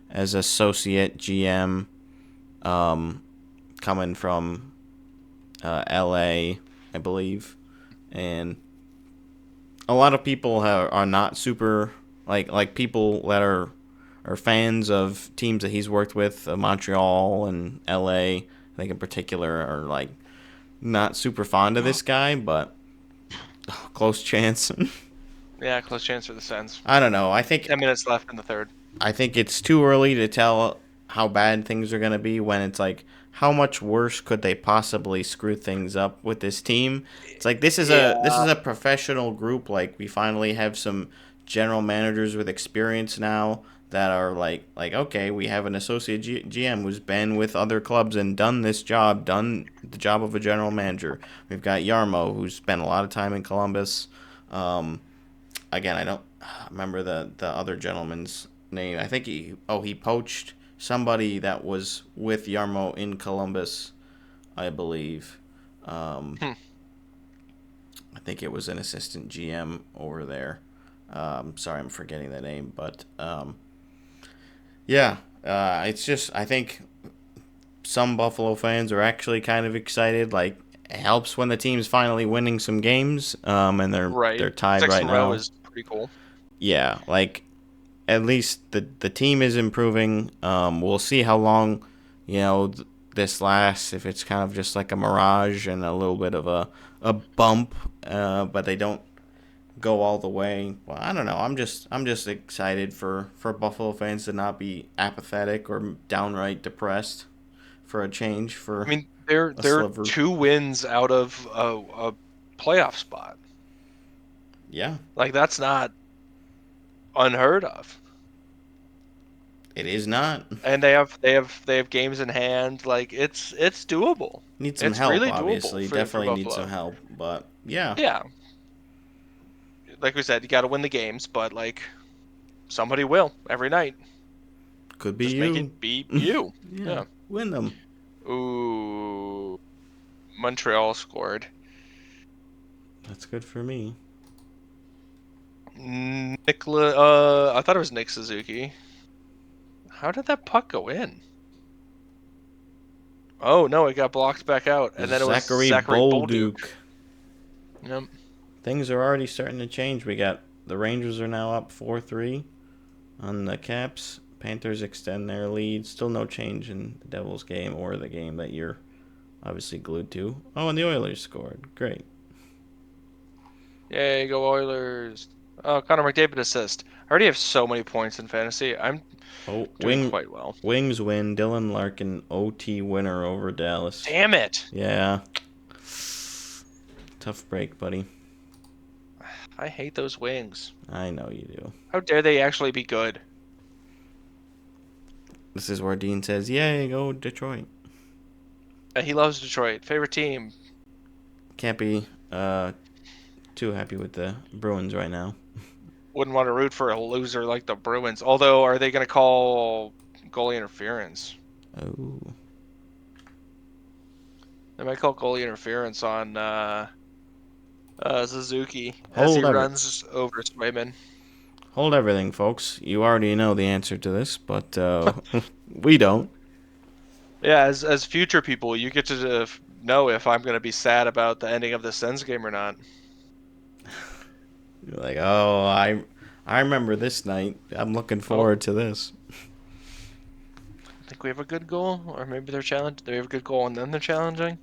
as associate GM, coming from LA, I believe, and a lot of people are not super like people that are fans of teams that he's worked with, Montreal and LA, I think in particular, are like not super fond of this guy, but close chance. Yeah, close chance for the Sens. I don't know. I think 10 minutes left in the third. I think it's too early to tell how bad things are going to be when it's like, how much worse could they possibly screw things up with this team? It's like this is a professional group. Like, we finally have some general managers with experience now that are like okay, we have an associate GM who's been with other clubs and done the job of a general manager. We've got Yarmo, who's spent a lot of time in Columbus. Again, I don't remember the other gentleman's name. I think he poached somebody that was with Yarmo in Columbus, I believe. I think it was an assistant GM over there. Sorry, I'm forgetting the name, but it's just, I think some Buffalo fans are actually kind of excited. Like, it helps when the team's finally winning some games, and they're tied 6 right in a row now. is pretty cool. Yeah, like, at least the team is improving. We'll see how long, this lasts. If it's kind of just like a mirage and a little bit of a bump, but they don't go all the way. Well, I don't know. I'm just excited for Buffalo fans to not be apathetic or downright depressed for a change. I mean, they're 2 wins out of a playoff spot. Yeah, like, that's not unheard of. It is not. And they have games in hand. Like, it's doable. Need some help, really obviously. Definitely need some help, but yeah. Yeah. Like we said, you got to win the games, but like, somebody will every night. Could be Just you. Make it beat you. Yeah. Win them. Ooh. Montreal scored. That's good for me. I thought it was Nick Suzuki. How did that puck go in? Oh no, it got blocked back out, and then it was Zachary Bolduc. Yep. Things are already starting to change. The Rangers are now up 4-3 on the Caps. Panthers extend their lead. Still no change in the Devils game or the game that you're obviously glued to. Oh, and the Oilers scored. Great. Yay, go Oilers. Oh, Connor McDavid assist. I already have so many points in fantasy. I'm doing quite well. Wings win. Dylan Larkin OT winner over Dallas. Damn it. Yeah. Tough break, buddy. I hate those Wings. I know you do. How dare they actually be good? This is where Dean says, yay, go Detroit. He loves Detroit. Favorite team. Can't be too happy with the Bruins right now. Wouldn't want to root for a loser like the Bruins. Although, are they going to call goalie interference? Oh. They might call goalie interference on Suzuki as he runs over Swayman. Hold everything, folks. You already know the answer to this, but we don't. Yeah, as future people, you get to know if I'm going to be sad about the ending of the Sens game or not. You're like, oh, I remember this night. I'm looking forward to this. think we have a good goal, or maybe they're challenged. They have a good goal and then they're challenging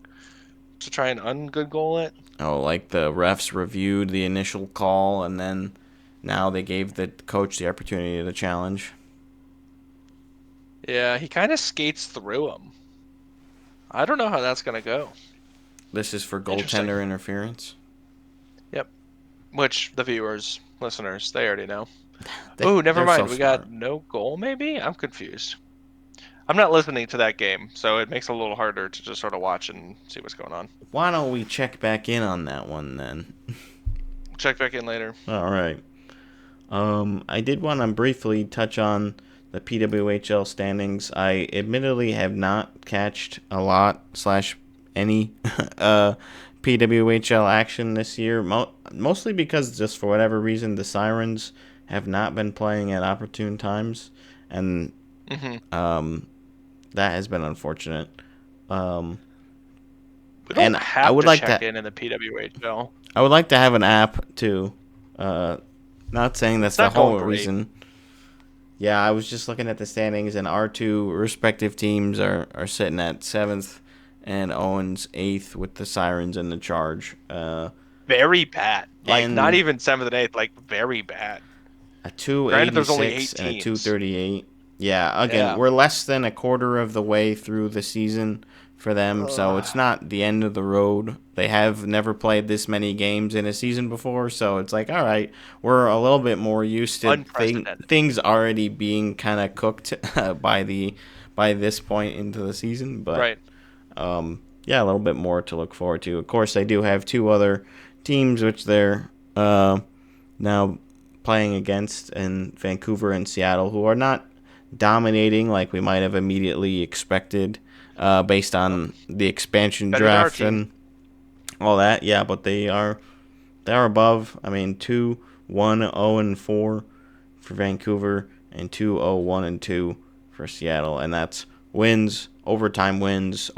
to try and ungood goal it. Oh, like the refs reviewed the initial call and then now they gave the coach the opportunity to challenge. Yeah, he kind of skates through him. I don't know how that's gonna go. This is for Interesting. goaltender interference. Yep. Which the viewers, listeners, they already know. They're Never mind. so We smart. got no goal, maybe? I'm confused. I'm not listening to that game, so it makes it a little harder to just sort of watch and see what's going on. Why don't we check back in on that one then? Check back in later. All right. I did want to briefly touch on the PWHL standings. I admittedly have not catched a lot / any PWHL action this year, mostly because just for whatever reason the Sirens have not been playing at opportune times, and that has been unfortunate. We don't and have I would to like check to, in the PWHL. I would like to have an app too. Not saying that's the not going whole great. reason. Yeah, I was just looking at the standings, and our two respective teams are sitting at 7th, and Owen's 8th with the Sirens and the Charge. Very bad. Like, and not even 7th and 8th, like, very bad. a Granted, there's only 286 8 and a teams. 238. Yeah, again, Yeah. we're less than a quarter of the way through the season for them, so it's not the end of the road. They have never played this many games in a season before, so it's like, all right, we're a little bit more used to Unprecedented. things already being kind of cooked by this point into the season. But Right. yeah, a little bit more to look forward to. Of course, they do have two other teams which they're now playing against in Vancouver and Seattle, who are not dominating like we might have immediately expected based on the expansion Better than our draft and all that. Yeah, but they're above. I mean, 2-1-0-4 for Vancouver and 2-0-1-2 for Seattle, and that's wins, overtime losses.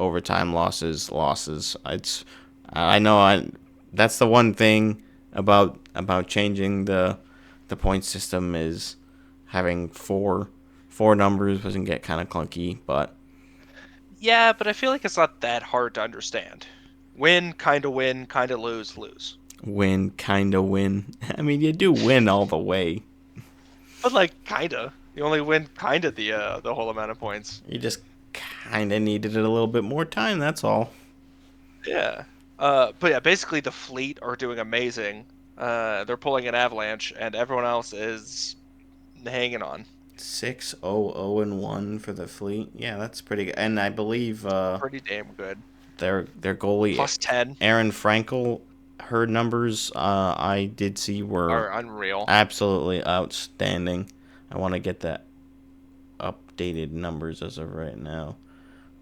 That's the one thing about changing the point system is having four numbers doesn't get kind of clunky, but Yeah, but I feel like it's not that hard to understand. Win, kind of lose, lose. win, kind of win. I mean, you do win all the way. But, like, kind of. You only win kind of the whole amount of points. You just kind of needed it a little bit more time, that's all. Yeah. But yeah, basically the Fleet are doing amazing. They're pulling an avalanche, and everyone else is hanging on. 6-0-0-1 for the Fleet. Yeah, that's pretty good. And I believe Pretty damn good. their goalie Plus 10 Aaron Frankel, her numbers I did see were are unreal. absolutely outstanding. I want to get that updated numbers as of right now.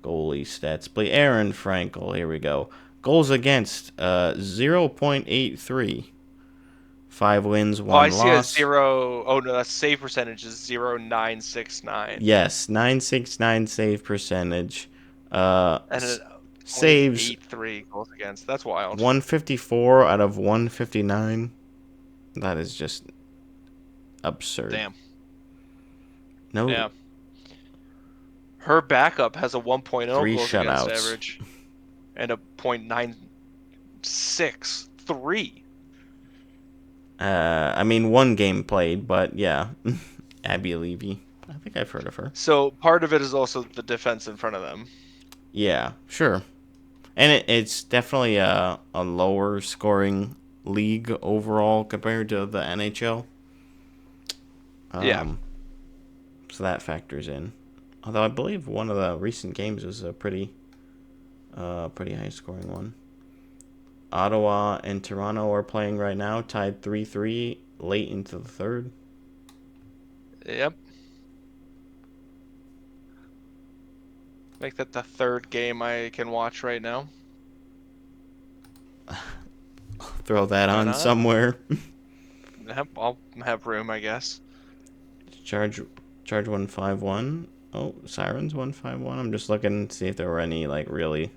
Goalie stats. Play Aaron Frankel. Here we go. Goals against 0.83. 5 wins, 1 I see a loss. 0. Oh no, that save percentage is 0.969. Yes, 969 save percentage. And it Saves 8-3 goals against. That's wild. 154 out of 159. That is just absurd. Damn. No. Yeah. Her backup has a 1.0 3 goals shutouts. against average and a .963. I mean, 1 game played, but yeah. Abby Levy. I think I've heard of her. So part of it is also the defense in front of them. Yeah, sure. And it's definitely a lower scoring league overall compared to the NHL. Yeah. So that factors in. Although I believe one of the recent games was a pretty high scoring one. Ottawa and Toronto are playing right now, tied 3-3 late into the third. Yep. Make that the third game I can watch right now. Throw that Why on not? somewhere. Yep, I'll have room, I guess. Charge 151. Oh, Sirens 151. I'm just looking to see if there were any like really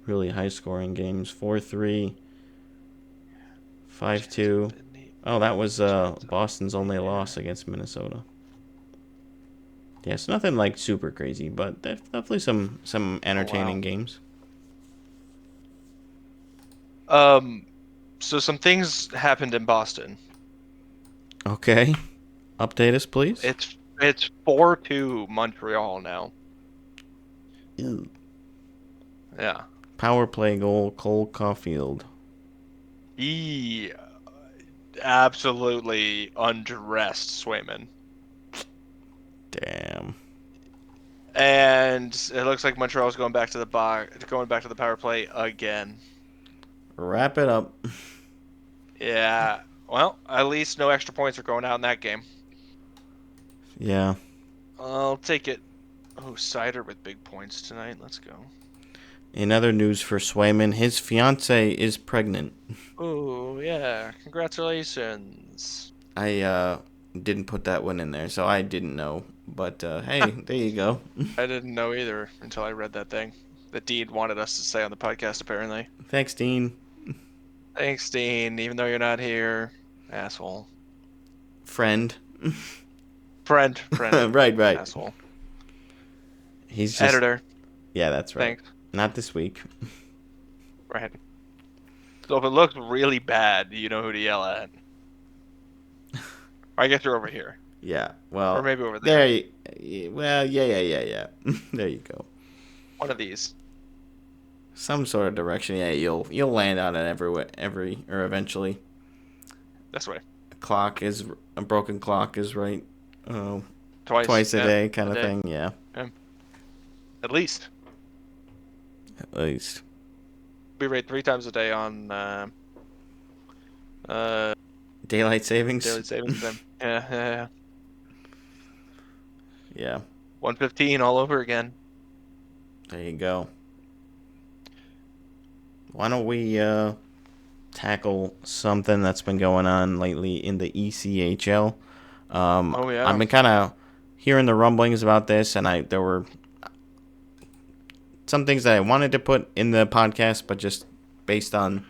high scoring games. 4-3, 5-2. Oh, that was Boston's only loss against Minnesota. Yeah, it's nothing like super crazy, but definitely some entertaining games. So some things happened in Boston. Okay. Update us, please. It's 4-2 Montreal now. Ew. Yeah. Power play goal, Cole Caulfield. He absolutely undressed Swayman. Damn. And it looks like Montreal's going back to the power play again. Wrap it up. Yeah. Well, at least no extra points are going out in that game. Yeah. I'll take it. Oh, Cider with big points tonight. Let's go. In other news for Swayman, his fiance is pregnant. Oh, yeah. Congratulations. I didn't put that one in there, so I didn't know. But hey, there you go. I didn't know either until I read that thing that Dean wanted us to say on the podcast, apparently. Thanks, Dean. Thanks, Dean, even though you're not here. Asshole. Friend. Friend. right. Asshole. He's just... Editor. Yeah, that's right. Thanks. Not this week. Right. So if it looks really bad, you know who to yell at. I guess you're over here. Yeah, well... Or maybe over there. Yeah. There you go. One of these. Some sort of direction. Yeah, you'll land on it eventually. This way. A broken clock is right. Twice A day kind of thing. Yeah. At least. We rate 3 times a day on daylight savings. Daylight savings time. Yeah. Yeah. 1:15 all over again. There you go. Why don't we tackle something that's been going on lately in the ECHL? Yeah. I've been kind of hearing the rumblings about this, and there were some things that I wanted to put in the podcast, but just based on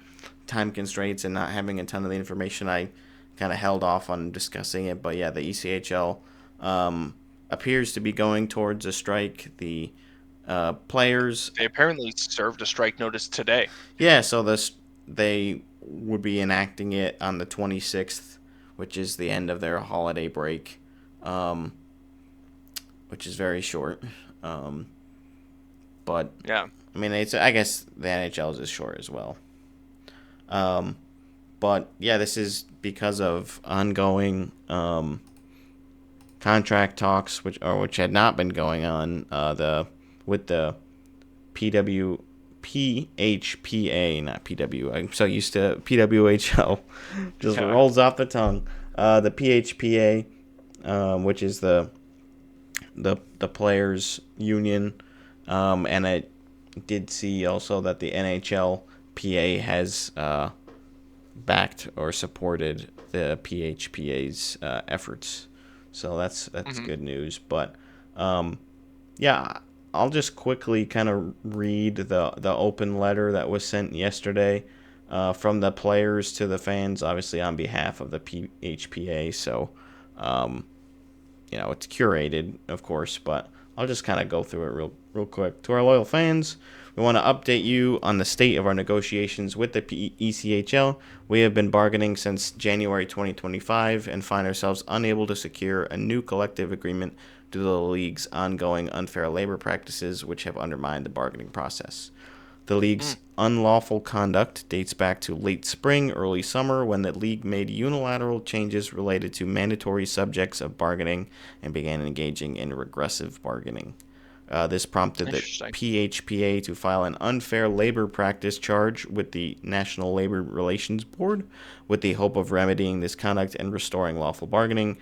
time constraints and not having a ton of the information, I kind of held off on discussing it. But yeah, the ECHL appears to be going towards a strike. The players... They apparently served a strike notice today. Yeah, so they would be enacting it on the 26th, which is the end of their holiday break, which is very short. But yeah, I mean, I guess the NHL is short as well. But yeah, this is because of ongoing contract talks, which had not been going on with the PHPA, not PW. I'm so used to PWHL, just rolls off the tongue. The PHPA, which is the players' union, and I did see also that the NHLPA has backed or supported the PHPA's efforts. So that's good news. But yeah, I'll just quickly kind of read the open letter that was sent yesterday from the players to the fans, obviously on behalf of the PHPA. So, it's curated, of course, but I'll just kind of go through it real quick. To our loyal fans, we want to update you on the state of our negotiations with the ECHL. We have been bargaining since January 2025 and find ourselves unable to secure a new collective agreement due to the league's ongoing unfair labor practices, which have undermined the bargaining process. The league's unlawful conduct dates back to late spring, early summer, when the league made unilateral changes related to mandatory subjects of bargaining and began engaging in regressive bargaining. This prompted the PHPA to file an unfair labor practice charge with the National Labor Relations Board with the hope of remedying this conduct and restoring lawful bargaining.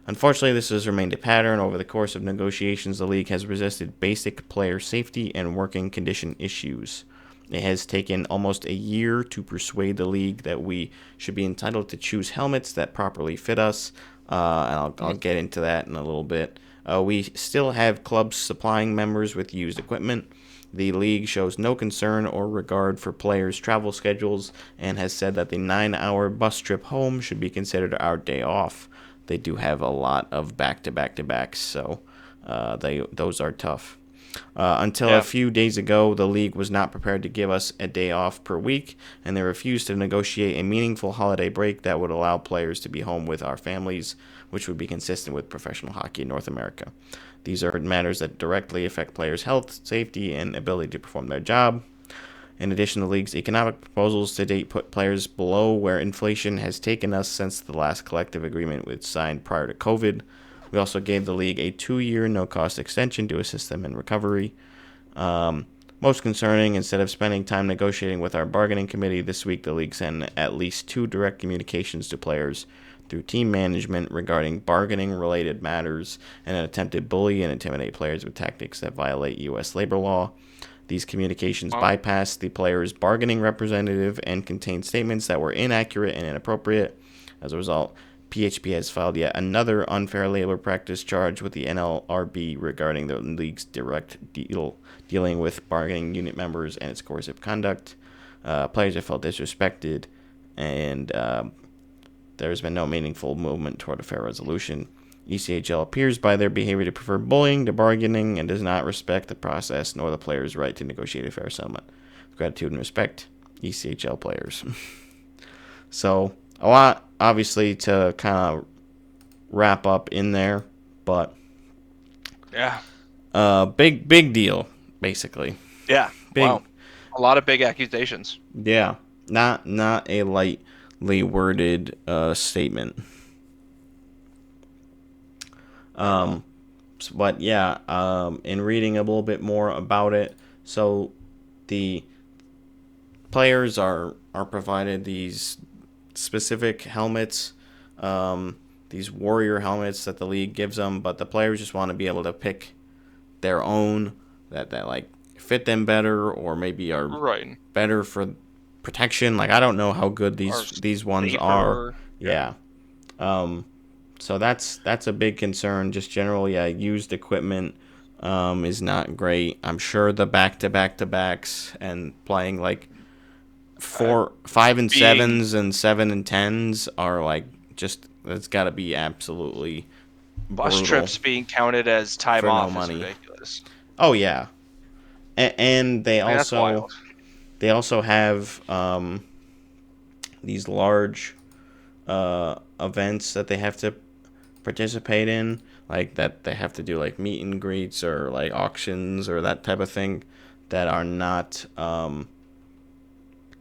Unfortunately, this has remained a pattern. Over the course of negotiations, the league has resisted basic player safety and working condition issues. It has taken almost a year to persuade the league that we should be entitled to choose helmets that properly fit us, and I'll get into that in a little bit. We still have clubs supplying members with used equipment. The league shows no concern or regard for players' travel schedules and has said that the 9-hour bus trip home should be considered our day off. They do have a lot of back-to-back-to-backs, so those are tough. Until a few days ago, the league was not prepared to give us a day off per week, and they refused to negotiate a meaningful holiday break that would allow players to be home with our families, which would be consistent with professional hockey in North America. These are matters that directly affect players' health, safety, and ability to perform their job. In addition, the league's economic proposals to date put players below where inflation has taken us since the last collective agreement was signed prior to COVID. We also gave the league a 2-year no-cost extension to assist them in recovery. Most concerning, instead of spending time negotiating with our bargaining committee this week, the league sent at least 2 direct communications to players through team management regarding bargaining-related matters and an attempt to bully and intimidate players with tactics that violate U.S. labor law. These communications bypassed the players' bargaining representative and contained statements that were inaccurate and inappropriate. As a result, PHP has filed yet another unfair labor practice charge with the NLRB regarding the league's direct dealing with bargaining unit members and its coercive conduct. Players have felt disrespected, and there has been no meaningful movement toward a fair resolution. ECHL appears by their behavior to prefer bullying to bargaining and does not respect the process nor the players' right to negotiate a fair settlement. With gratitude and respect, ECHL players. So, a lot, obviously, to kind of wrap up in there, but big deal, basically. Yeah, Big, wow. A lot of big accusations. Yeah, not a lightly worded statement. But yeah, in reading a little bit more about it, so the players are provided these specific helmets, these warrior helmets that the league gives them, but the players just want to be able to pick their own that like fit them better or maybe are better for protection. Like, I don't know how good these ones are. Yeah. So that's a big concern. Just generally, used equipment is not great. I'm sure the back-to-backs and playing like 5 and 7s and 7 and 10s are like just, it's got to be absolutely bus trips being counted as time off is ridiculous. Oh yeah, and they also have these large events that they have to participate in, like that they have to do like meet and greets or like auctions or that type of thing that are not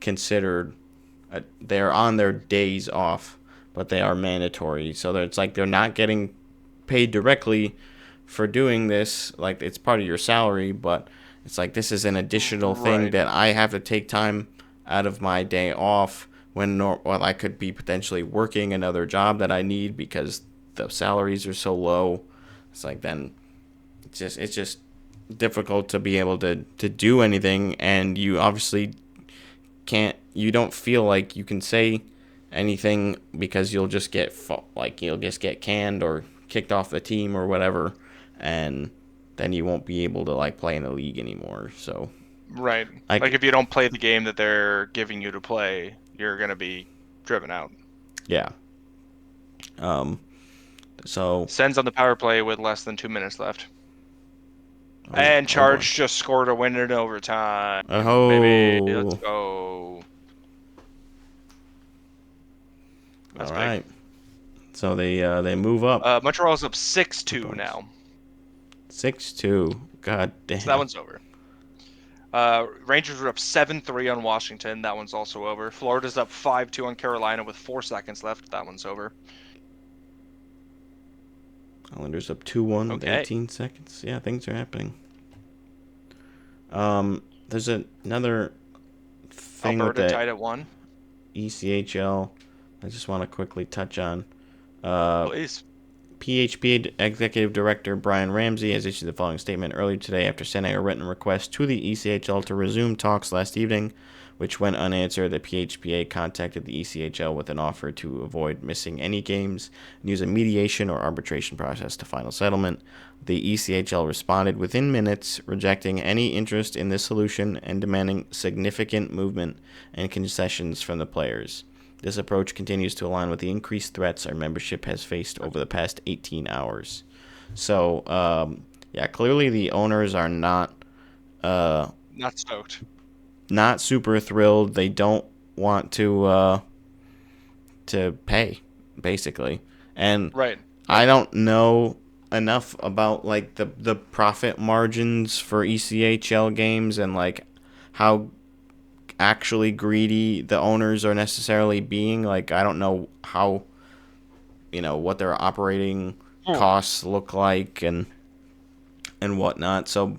considered they're on their days off, but they are mandatory. So that it's like they're not getting paid directly for doing this, like it's part of your salary, but it's like this is an additional thing that I have to take time out of my day off when I could be potentially working another job that I need because the salaries are so low. It's like then it's just difficult to be able to do anything, and you obviously you don't feel like you can say anything because you'll just get canned or kicked off the team or whatever, and then you won't be able to like play in the league anymore. So like if you don't play the game that they're giving you to play, you're gonna be driven out. Yeah. So Sens on the power play with less than 2 minutes left. And Charge just scored a winner in overtime. Oh, baby, let's go. That's all right. Big. So they move up. Montreal's up 6-2 now. 6-2. God damn. So that one's over. Rangers are up 7-3 on Washington. That one's also over. Florida's up 5-2 on Carolina with 4 seconds left. That one's over. Islanders up 2-1 with 18 seconds. Yeah, things are happening. There's another thing Alberta with tied at 1. ECHL. I just want to quickly touch on. Please. PHP Executive Director Brian Ramsey has issued the following statement earlier today after sending a written request to the ECHL to resume talks last evening, which went unanswered. The PHPA contacted the ECHL with an offer to avoid missing any games and use a mediation or arbitration process to final settlement. The ECHL responded within minutes, rejecting any interest in this solution and demanding significant movement and concessions from the players. This approach continues to align with the increased threats our membership has faced over the past 18 hours. So, Yeah, clearly the owners are not Not stoked. not super thrilled. They don't want to pay, basically. And Right. I don't know enough about like the profit margins for ECHL games and like how actually greedy the owners are necessarily being. Like, I don't know how, what their operating costs look like and whatnot. So,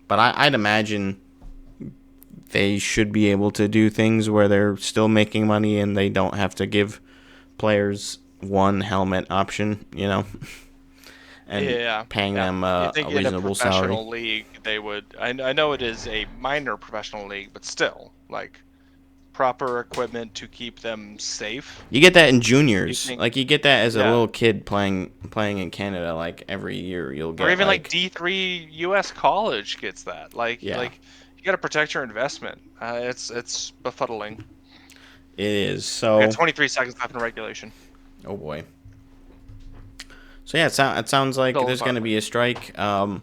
but I'd imagine they should be able to do things where they're still making money and they don't have to give players one helmet option, and paying them You a think in a reasonable salary. professional league they would? I know it is a minor professional league, but still, like proper equipment to keep them safe. You get that in juniors. think- Like, you get that as a Yeah. little kid playing in Canada. Like, every year you'll get Or even like D3 U.S. college gets that. Like Yeah. you got to protect your investment. It's befuddling. it is. We So, got 23 seconds left in regulation. oh boy. So yeah, it sounds like Still there's going to fun. be a strike. I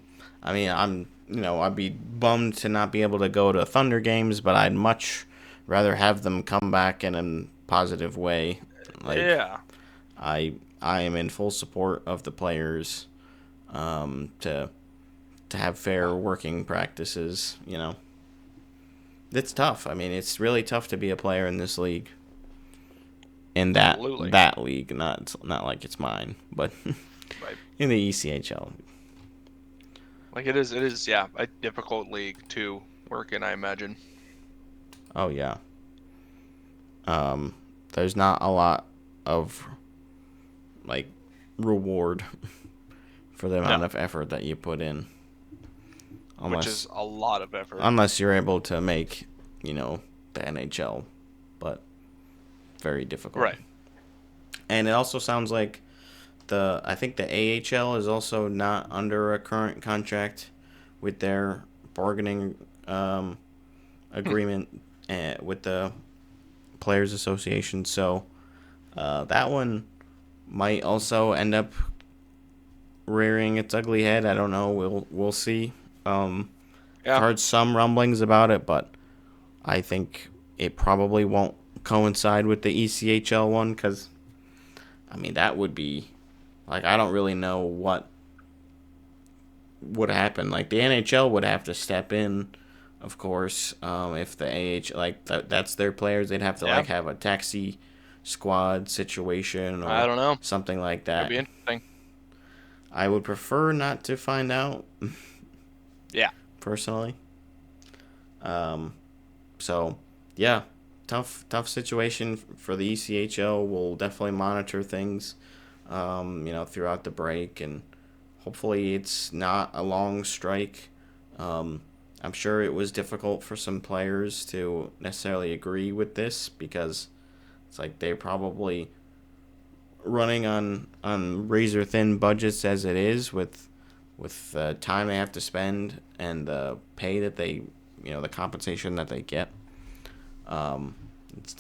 mean, I'd be bummed to not be able to go to Thunder games, but I'd much rather have them come back in a positive way. Like, Yeah. I am in full support of the players, to have fair working practices. It's tough. I mean, it's really tough to be a player in this league. In Absolutely. that league, not like it's mine, but Right. in the ECHL. Like it is yeah, a difficult league to work in, I imagine. Oh yeah. There's not a lot of like reward for the amount of effort that you put in. Which is a lot of effort. Unless you're able to make, the NHL, but very difficult. Right. And it also sounds like I think the AHL is also not under a current contract with their bargaining agreement with the Players Association. So that one might also end up rearing its ugly head. I don't know. We'll see. Yeah. Heard some rumblings about it, but I think it probably won't coincide with the ECHL one because, I mean, that would be, like, I don't really know what would happen. Like, the NHL would have to step in, of course, if the AH, like, that's their players. They'd have to, like, have a taxi squad situation or I don't know. something like that. It'd be interesting. I would prefer not to find out. Yeah. Personally. So, yeah, tough situation for the ECHL. We'll definitely monitor things, throughout the break, and hopefully it's not a long strike. I'm sure it was difficult for some players to necessarily agree with this because it's like they're probably running on razor thin budgets as it is with the time they have to spend and the pay that they, the compensation that they get. It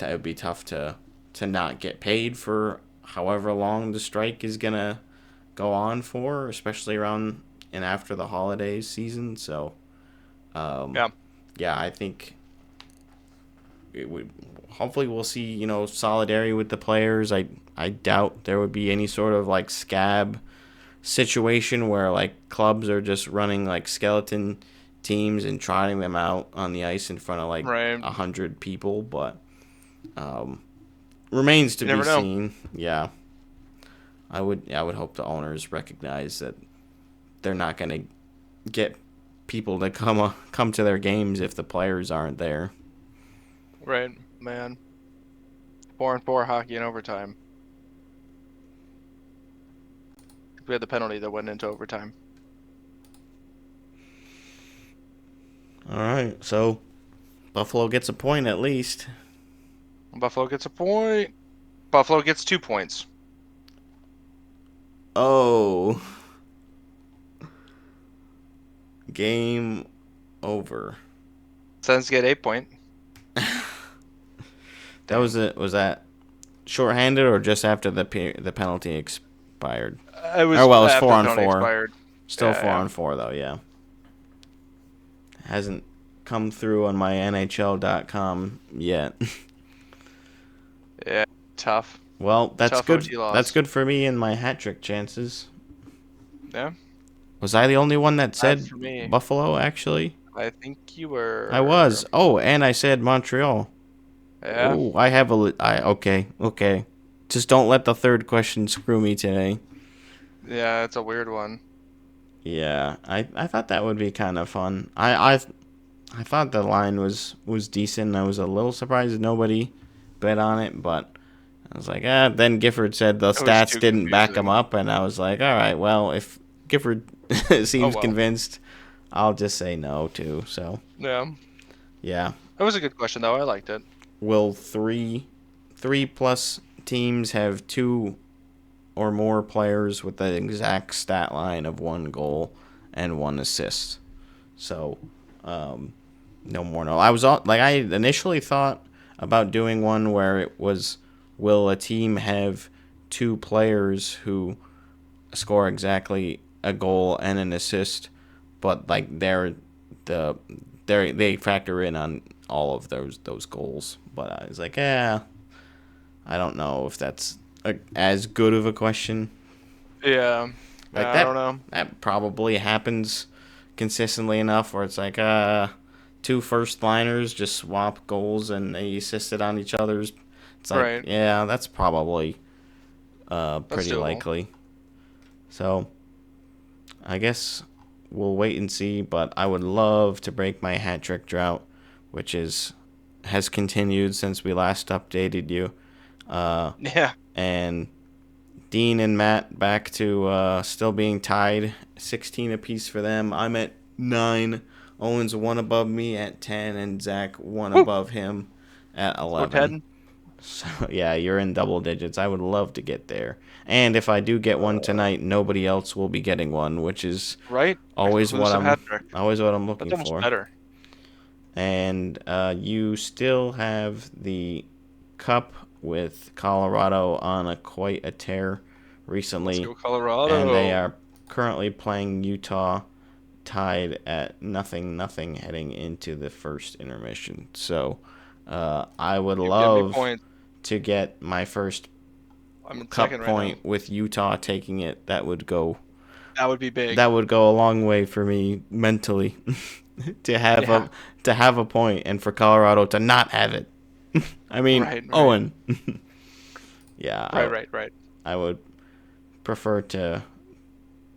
would be tough to not get paid for however long the strike is going to go on for, especially around and after the holidays season. So, yeah, I think it would. Hopefully, we'll see, solidarity with the players. I doubt there would be any sort of like scab situation where like clubs are just running like skeleton teams and trotting them out on the ice in front of like 100 people, but remains to be seen. Yeah, I would hope the owners recognize that they're not going to get people to come to their games if the players aren't there. Right, man. 4-on-4 hockey in overtime. We had the penalty that went into overtime. All right, so Buffalo gets a point at least. Buffalo gets a point. Buffalo gets 2 points. Oh. Game over. Sens get 8 point. Was that shorthanded or just after the penalty expired? It was it's after 4-on-4. the penalty expired. Still Yeah, 4-on-4 though, yeah. Hasn't come through on my NHL.com yet. Yeah, tough. Well, that's Tough good. OT loss. That's good for me and my hat trick chances. Yeah, Was I the only one that bad said for me. Buffalo, actually? I think you were. I was. Oh, and I said Montreal. Yeah. Oh, I have okay. Just don't let the third question screw me today. Yeah, it's a weird one. Yeah, I thought that would be kind of fun. I thought the line was decent. I was a little surprised nobody bet on it, but I was like, Then Gifford said the It was stats too didn't back him confusing. up, and I was like, all right, well, if Gifford seems well. convinced, I'll just say no too. So Yeah. yeah, It was a good question though. I liked it. will three plus teams have 2 or more players with the exact stat line of 1 goal and 1 assist? So, no more. No, I initially thought about doing one where it was, will a team have 2 players who score exactly a goal and an assist, but like they factor in on all of those goals. But I was like, I don't know if that's as good of a question. Yeah. Like I don't know. that probably happens consistently enough where it's like 2 first liners just swap goals and they assisted on each other's. It's like, Right. yeah, that's probably pretty doable. likely. So I guess we'll wait and see, but I would love to break my hat trick drought, which has continued since we last updated you. Yeah. And Dean and Matt back to still being tied, 16 apiece for them. I'm at 9. Owen's 1 above me at 10, and Zach 1 above him at 11. So yeah, you're in double digits. I would love to get there. And if I do get one tonight, nobody else will be getting one, which is Right. always what Exclusive hat trick. I'm looking That's almost for. better. And you still have the cup with Colorado on quite a tear recently. Let's go Colorado. And they are currently playing Utah, tied at 0-0 heading into the first intermission. So I would love to get my first cup point right with Utah taking it. That would be big. That would go a long way for me mentally to have a point, and for Colorado to not have it. I mean, right. Owen. Yeah. Right. I would prefer to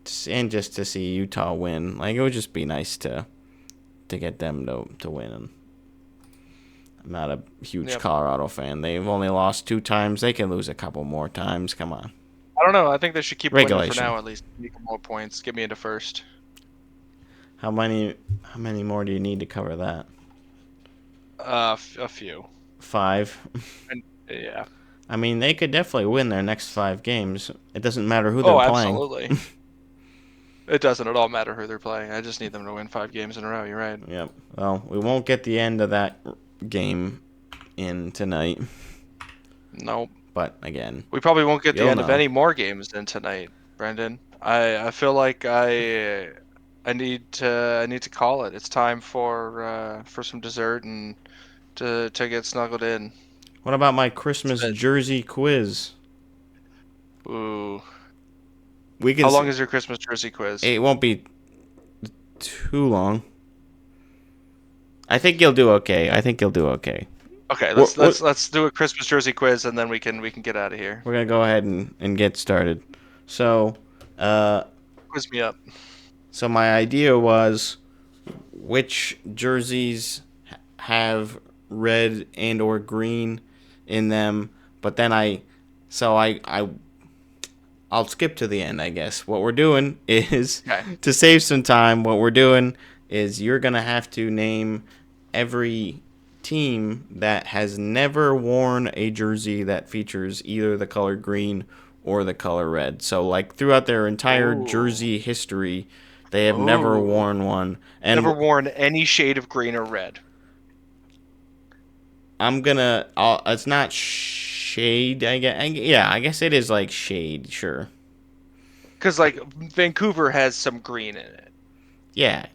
just to see Utah win. Like, it would just be nice to get them to win. I'm not a huge Colorado fan. They've only lost 2 times. They can lose a couple more times. Come on. I don't know. I think they should keep winning for now, at least. Make more points. Get me into first. How many more do you need to cover that? A few. 5. Yeah. I mean, they could definitely win their next 5 games. It doesn't matter who they're playing. Oh, absolutely. It doesn't at all matter who they're playing. I just need them to win 5 games in a row. You're right. Yep. Well, we won't get the end of that game in tonight. Nope. But again, we probably won't get the end of any more games in tonight, Brendan. I feel like I need to call it. It's time for some dessert and to get snuggled in. What about my Christmas jersey quiz? Ooh. How long is your Christmas jersey quiz? It won't be too long. I think you'll do okay. Okay, let's do a Christmas jersey quiz and then we can get out of here. We're gonna go ahead and get started. So, quiz me up. So my idea was, which jerseys have red and or green in them, but then I'll skip to the end, I guess. What we're doing is, to save some time, what we're doing is you're gonna have to name every team that has never worn a jersey that features either the color green or the color red. So, like, throughout their entire jersey history, they have never worn one. And never worn any shade of green or red. it's not shade, I guess. Yeah, I guess it is like shade, sure. Because like Vancouver has some green in it. Yeah.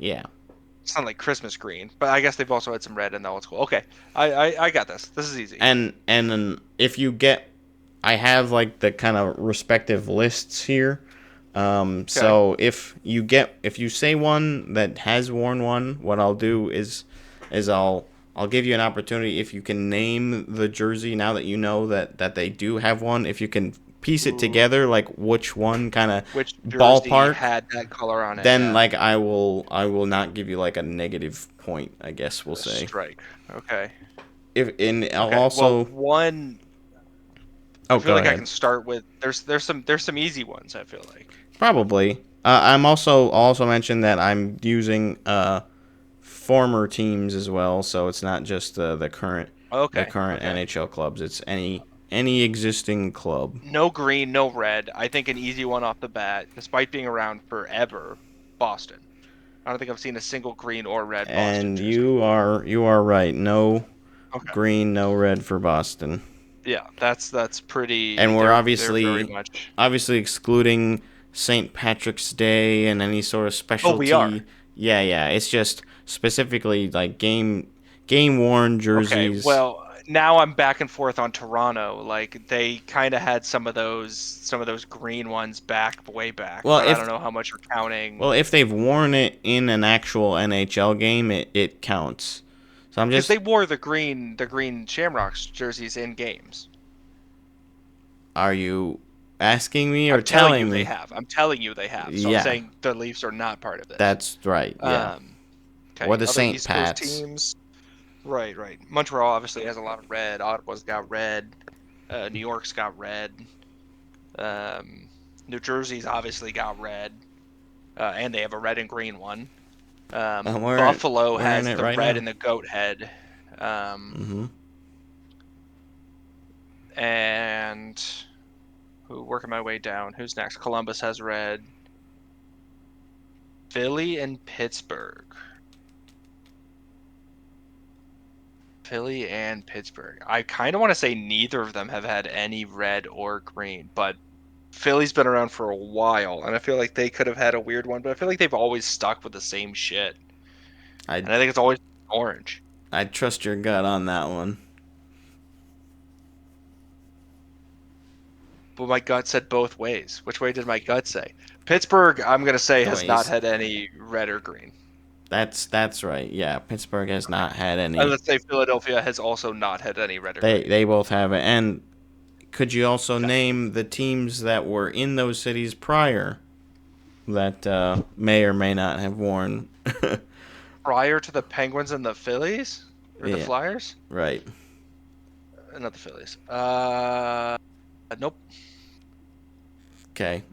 It's not like Christmas green, but I guess they've also had some red in the old school. Okay, I got this. This is easy. And then if you get, I have like the kind of respective lists here. So if you say one that has worn one, what I'll do is I'll give you an opportunity if you can name the jersey now that you know that they do have one. If you can piece it together, like which one kind of Which jersey ballpark had that color on it? then yeah. like I will not give you like a negative point, I guess we'll say. Strike. Okay. I'll Okay. also Well, one. Oh, I feel go like ahead. I can start with there's some easy ones. I feel like. Probably. I'm also mentioned that I'm using former teams as well, so it's not just the current Okay. NHL clubs. It's any existing club. No green, no red. I think an easy one off the bat, despite being around forever, Boston. I don't think I've seen a single green or red Boston And jersey. you are right. No Okay. green, no red for Boston. Yeah, that's pretty. And we're they're obviously very much. excluding St. Patrick's Day and any sort of specialty. Oh, we are. Yeah. It's just specifically like game worn jerseys. Okay, well, now I'm back and forth on Toronto. Like they kind of had some of those green ones way back. Well, but I don't know how much you're counting. Well, if they've worn it in an actual NHL game, it counts. So I'm because just they wore the green Shamrocks jerseys in games. Are you asking me or I'm telling telling you me? they have. I'm telling you they have. So Yeah. I'm saying the Leafs are not part of this. That's right. Yeah. Okay. Or the Other St. East Coast Pats. teams. Right. Montreal obviously has a lot of red. Ottawa's got red. New York's got red. New Jersey's obviously got red. And they have a red and green one. Buffalo has the right red now. and the goat head. And working my way down. Who's next? Columbus has red. Philly and Pittsburgh. I kind of want to say neither of them have had any red or green, but Philly's been around for a while, and I feel like they could have had a weird one, but I feel like they've always stuck with the same shit. And I think it's always orange. I trust your gut on that one. But my gut said both ways. Which way did my gut say? Pittsburgh, I'm going to say, has Ways. not had any red or green. That's right. Yeah, Pittsburgh has not had any. And let's say Philadelphia has also not had any red or green. They both have it. And could you also name the teams that were in those cities prior that may or may not have worn? Prior to the Penguins and the Phillies? Or the Yeah. Flyers? Right. Not the Phillies. Nope. Okay.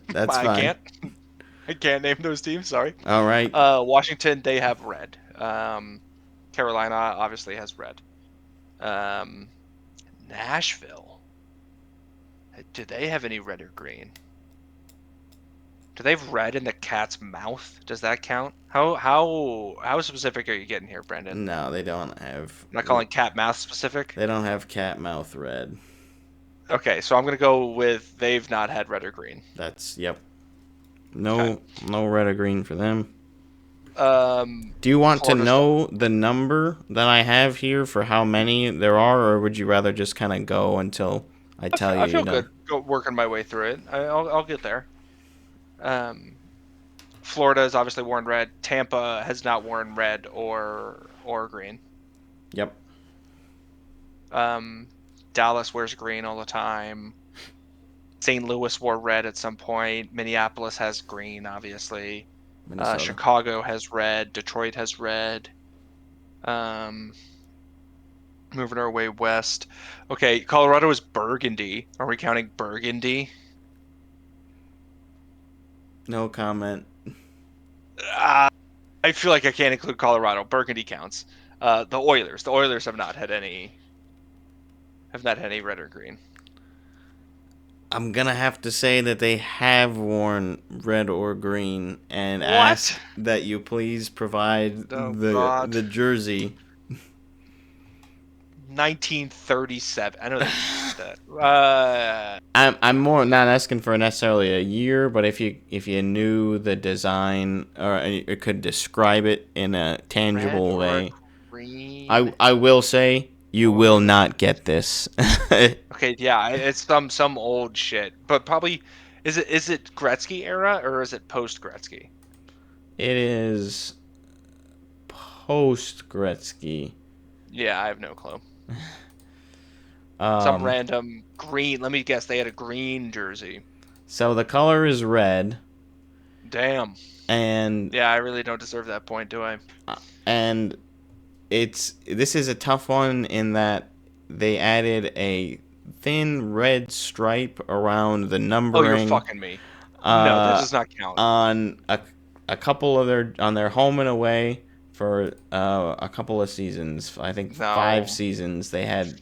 That's fine. I can't name those teams, sorry. All right. Washington, they have red. Carolina obviously has red. Nashville. Do they have any red or green? Do they have red in the cat's mouth? Does that count? How specific are you getting here, Brendan? No, they don't have. I'm not calling cat mouth specific? They don't have cat mouth red. Okay, so I'm going to go with they've not had red or green. Yep. No red or green for them. Do you want Florida's to know the number that I have here for how many there are, or would you rather just kind of go until I tell you? I feel good working my way through it. I'll get there. Florida has obviously worn red. Tampa has not worn red or green. Yep. Dallas wears green all the time. St. Louis wore red at some point. Minneapolis has green, obviously. Chicago has red. Detroit has red. Moving our way west. Okay, Colorado is burgundy. Are we counting burgundy? No comment. I feel like I can't include Colorado. Burgundy counts. The Oilers. The Oilers have not had any red or green. I'm gonna have to say that they have worn red or green, and ask that you please provide the jersey. 1937. I know they used that. I'm more not asking for necessarily a year, but if you knew the design or you could describe it in a tangible way, Green. I will say you will not get this. Okay, yeah, it's some old shit, but probably is it Gretzky era or is it post Gretzky? It is post Gretzky. Yeah, I have no clue. Some random green. Let me guess, they had a green jersey. So the color is red. Damn. And yeah, I really don't deserve that point, do I? And this is a tough one in that they added a thin red stripe around the numbering. Oh, you're fucking me. No, that does not count. On a couple of their home and away for a couple of seasons. I think 5 seasons they had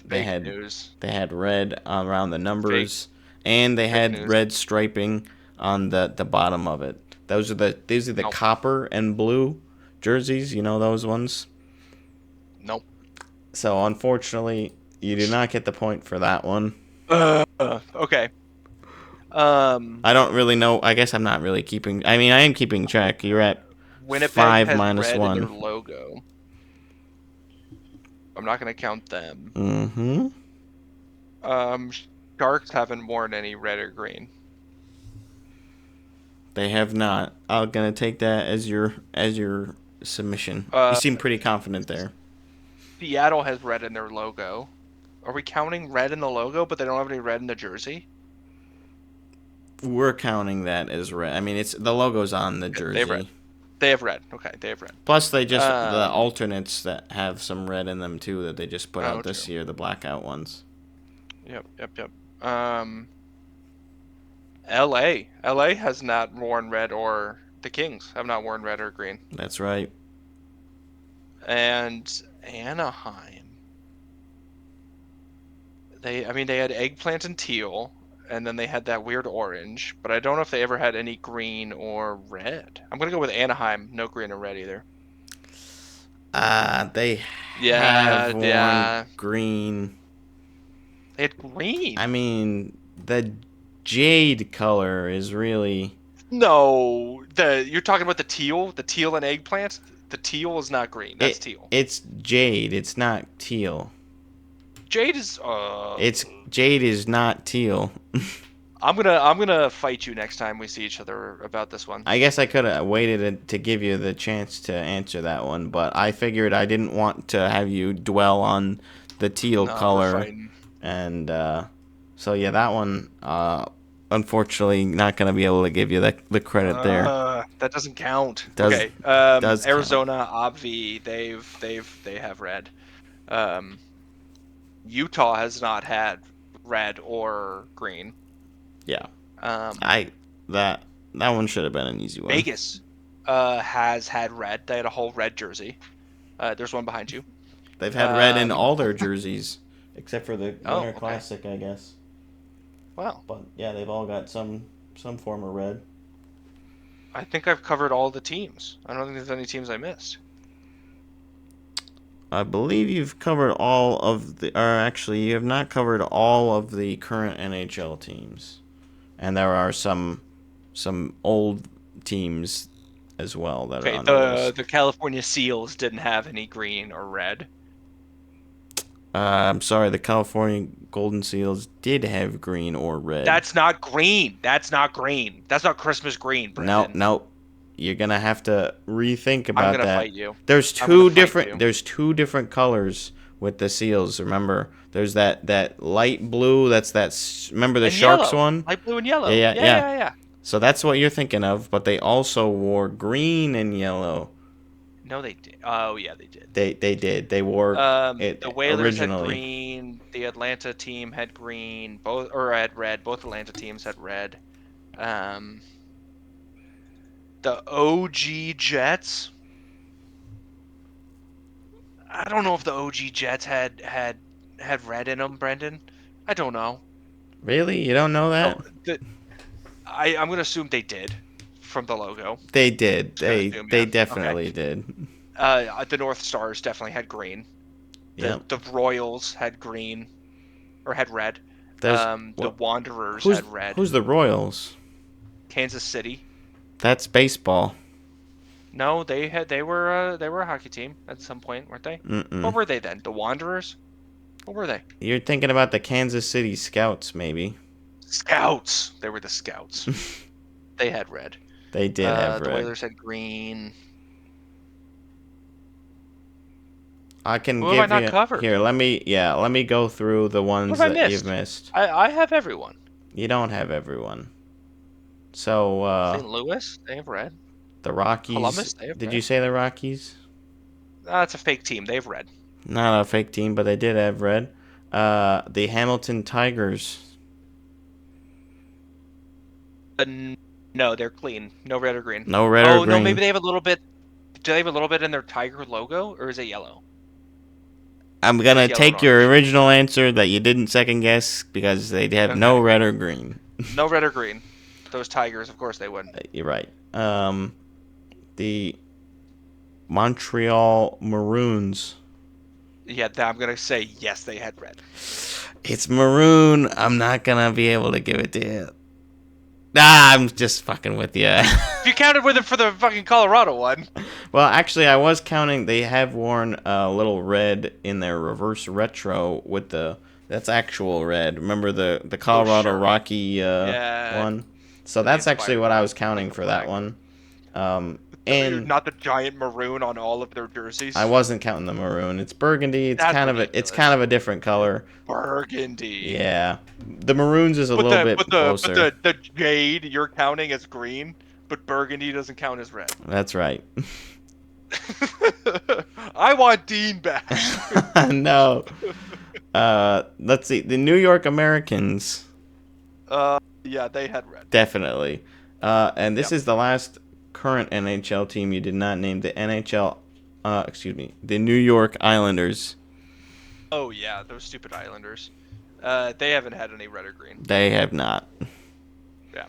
red around the numbers, and they had red striping on the bottom of it. These are the copper and blue jerseys. You know those ones? Nope. So unfortunately, you do not get the point for that one. Okay. I don't really know. I guess I'm not really keeping. I mean, I am keeping track. You're at Winnipeg 5 has minus red 1. in their logo. I'm not gonna count them. Mm-hmm. Sharks haven't worn any red or green. They have not. I'm gonna take that as your submission. You seem pretty confident there. Seattle has red in their logo. Are we counting red in the logo, but they don't have any red in the jersey? We're counting that as red. I mean, it's the logo's on the jersey. They have red. Okay, they have red. Plus, they just the alternates that have some red in them too that they just put out this year, the blackout ones. Yep. LA has not worn red, or the Kings have not worn red or green. That's right. And Anaheim, they had eggplant and teal, and then they had that weird orange, but I don't know if they ever had any green or red. I'm gonna go with Anaheim, no green or red either. They have worn green. They had green. I mean, the jade color is really... No, you're talking about the teal and eggplant? The teal is not green. That's teal. It's jade. It's not teal. Jade is Jade is not teal. I'm gonna fight you next time we see each other about this one. I guess I could have waited to give you the chance to answer that one, but I figured I didn't want to have you dwell on the teal color. And so yeah, that one unfortunately not gonna be able to give you the credit there. That doesn't count. Does Arizona, Obvi, they have red. Utah has not had red or green. Yeah. That one should have been an easy one. Vegas has had red. They had a whole red jersey. There's one behind you. They've had red in all their jerseys except for the Winter Classic, I guess. Wow. But yeah, they've all got some form of red. I think I've covered all the teams. I don't think there's any teams I missed. I believe you've covered all of the... Or actually, you have not covered all of the current NHL teams. And there are some old teams as well that are on the list. The California Seals didn't have any green or red. I'm sorry, the California Golden Seals did have green or red. That's not green. That's not Christmas green, Brendan. No. You're gonna have to rethink about that. I'm gonna fight you. There's two different colors with the Seals. Remember, there's that light blue. Remember the and Sharks yellow. one? Light blue and yellow. Yeah. So that's what you're thinking of. But they also wore green and yellow. No, they did. Oh yeah, they did. They did. They wore it the Whalers originally. had green. The Atlanta team had green. Had red. Both Atlanta teams had red. The OG Jets. I don't know if the OG Jets had red in them, Brendan. I don't know. Really? You don't know that? No, I'm going to assume they did from the logo. They did. They definitely did. The North Stars definitely had green. Yep. The Royals had green, or had red. There's The Wanderers who's, had red. Who's the Royals? Kansas City. That's baseball. No, they were a hockey team at some point, weren't they? Mm-mm. What were they then? The Wanderers? What were they? You're thinking about the Kansas City Scouts, maybe. Scouts. They were the Scouts. They had red. They did have The red. Oilers had green. I can Who give have I you not covered? here. Let me go through the ones What have I that missed? you've missed. I have everyone. You don't have everyone. So St. Louis, they have red. the Rockies. Columbus, they have Did red. you say the Rockies? That's a fake team. They have red. Not a fake team, but they did have red. The Hamilton Tigers. No, they're clean. No red or green. No red or green. Oh no, maybe they have a little bit. Do they have a little bit in their tiger logo, or is it yellow? I'm gonna Yellow take and your orange. original answer that you didn't second guess because they have no Okay. red or green. No red or green. Those tigers, of course, they wouldn't. You're right. The Montreal Maroons. Yeah, I'm gonna say yes. They had red. It's maroon. I'm not gonna be able to give it to you. Ah, I'm just fucking with you. If you counted with it for the fucking Colorado one. Well, actually, I was counting. They have worn a little red in their reverse retro with the. That's actual red. Remember the Colorado sure. Rocky Yeah. one? So that's actually inspired what I by was counting the for that flag. one. And Not the giant maroon on all of their jerseys. I wasn't counting the maroon. It's burgundy. It's That's kind ridiculous. of a different color. Burgundy. Yeah, the maroons is a little bit closer. But the jade you're counting as green, but burgundy doesn't count as red. That's right. I want Dean back. No. Let's see. The New York Americans. Yeah, they had red. Definitely. And this is the last current NHL team you did not name. The the New York Islanders. Oh yeah, those stupid Islanders. They haven't had any red or green. They have not. Yeah.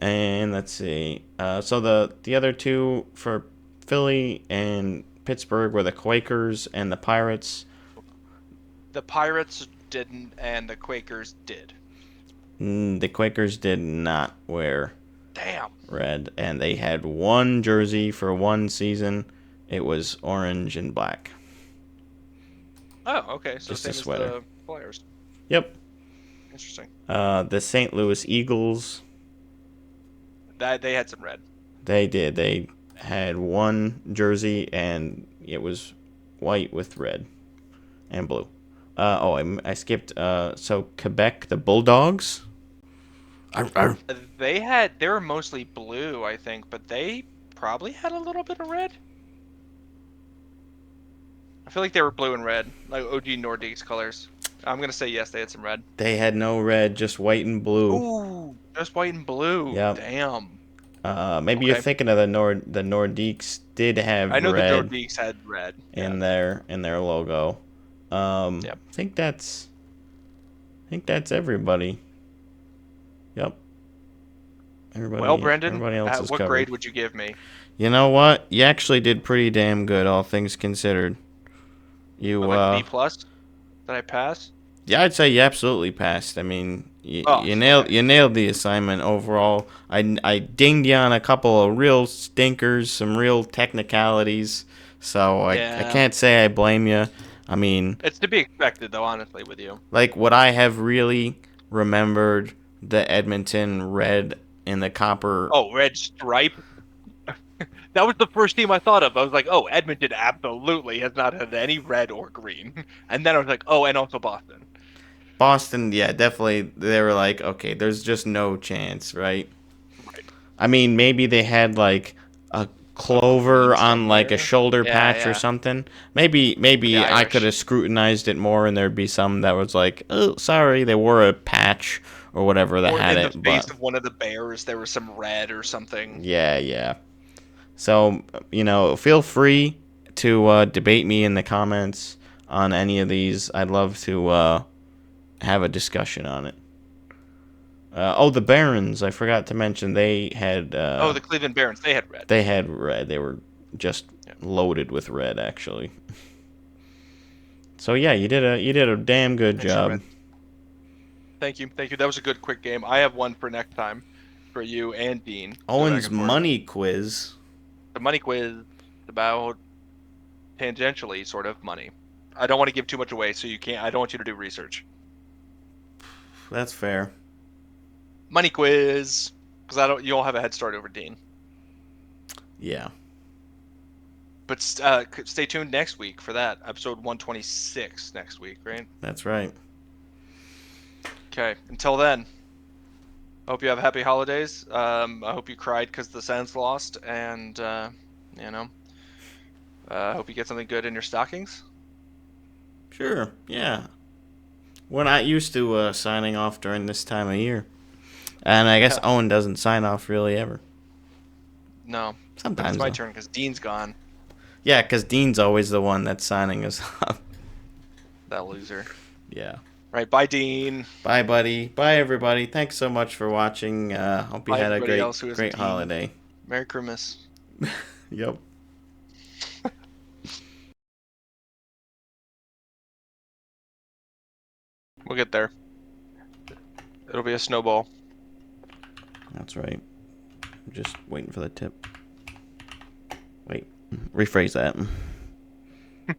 And let's see. So the other two for Philly and Pittsburgh were the Quakers and the Pirates. The Pirates didn't, and the Quakers did. The Quakers did not wear Damn. red, and they had one jersey for one season. It was orange and black. Oh, okay. So Just same a as sweater. the Flyers. Yep. Interesting. The St. Louis Eagles. That they had some red. They did. They had one jersey, and it was white with red and blue. I skipped. So Quebec, the Bulldogs. They were mostly blue, I think, but they probably had a little bit of red. I feel like they were blue and red, like OG Nordiques colors. I'm gonna say yes, they had some red. They had no red, just white and blue. Ooh, just white and blue. Yep. Damn. Maybe you're Okay. thinking of the Nordiques did have I know red the Nordiques had red. in their logo. Yep. I think that's everybody. Yep. Everybody. Well, Brendan, everybody else is what covered. grade would you give me? You know what? You actually did pretty damn good, all things considered. You Like B plus? Did I pass? Yeah, I'd say you absolutely passed. I mean, you Okay. nailed the assignment overall. I dinged you on a couple of real stinkers, some real technicalities. So I can't say I blame you. I mean, It's to be expected, though, honestly, with you. like, would I have really remembered the Edmonton red and the copper? Oh, red stripe. That was the first team I thought of. I was like, oh, Edmonton absolutely has not had any red or green. And then I was like, oh, and also Boston. Boston, yeah, definitely. They were like, okay, there's just no chance, right? Right. I mean, maybe they had like a clover on like a shoulder patch or something. Maybe The I Irish. could have scrutinized it more, and there'd be some that was like, oh, sorry, they wore a patch or whatever that Or had in it. the face But of one of the bears, there was some red or something. yeah. So, feel free to debate me in the comments on any of these. I'd love to have a discussion on it. The Barons, I forgot to mention, they had... The Cleveland Barons, they had red. They had red. They were just loaded with red, actually. So yeah, you did a damn good Thanks, job. Brett. Thank you. That was a good quick game. I have one for next time for you and Dean. Go back Owen's and forth. money quiz. The money quiz is about tangentially sort of money. I don't want to give too much away, so you can't. I don't want you to do research. That's fair. Money quiz, because you'll have a head start over Dean. Yeah. But stay tuned next week for that episode 126 next week, right? That's right. Okay. Until then, I hope you have happy holidays. I hope you cried because the Sens lost, and I hope you get something good in your stockings. Sure. Yeah. We're not used to signing off during this time of year, and I guess Owen doesn't sign off really ever. No. Sometimes It's my though. turn because Dean's gone. Yeah, because Dean's always the one that's signing us off. That loser. Yeah. Right. Bye, Dean. Bye, buddy. Bye, everybody. Thanks so much for watching. Hope you Bye, had a everybody else who great, isn't great Dean. holiday. Merry Christmas. Yep. We'll get there. It'll be a snowball. That's right. I'm just waiting for the tip. Wait. Rephrase that.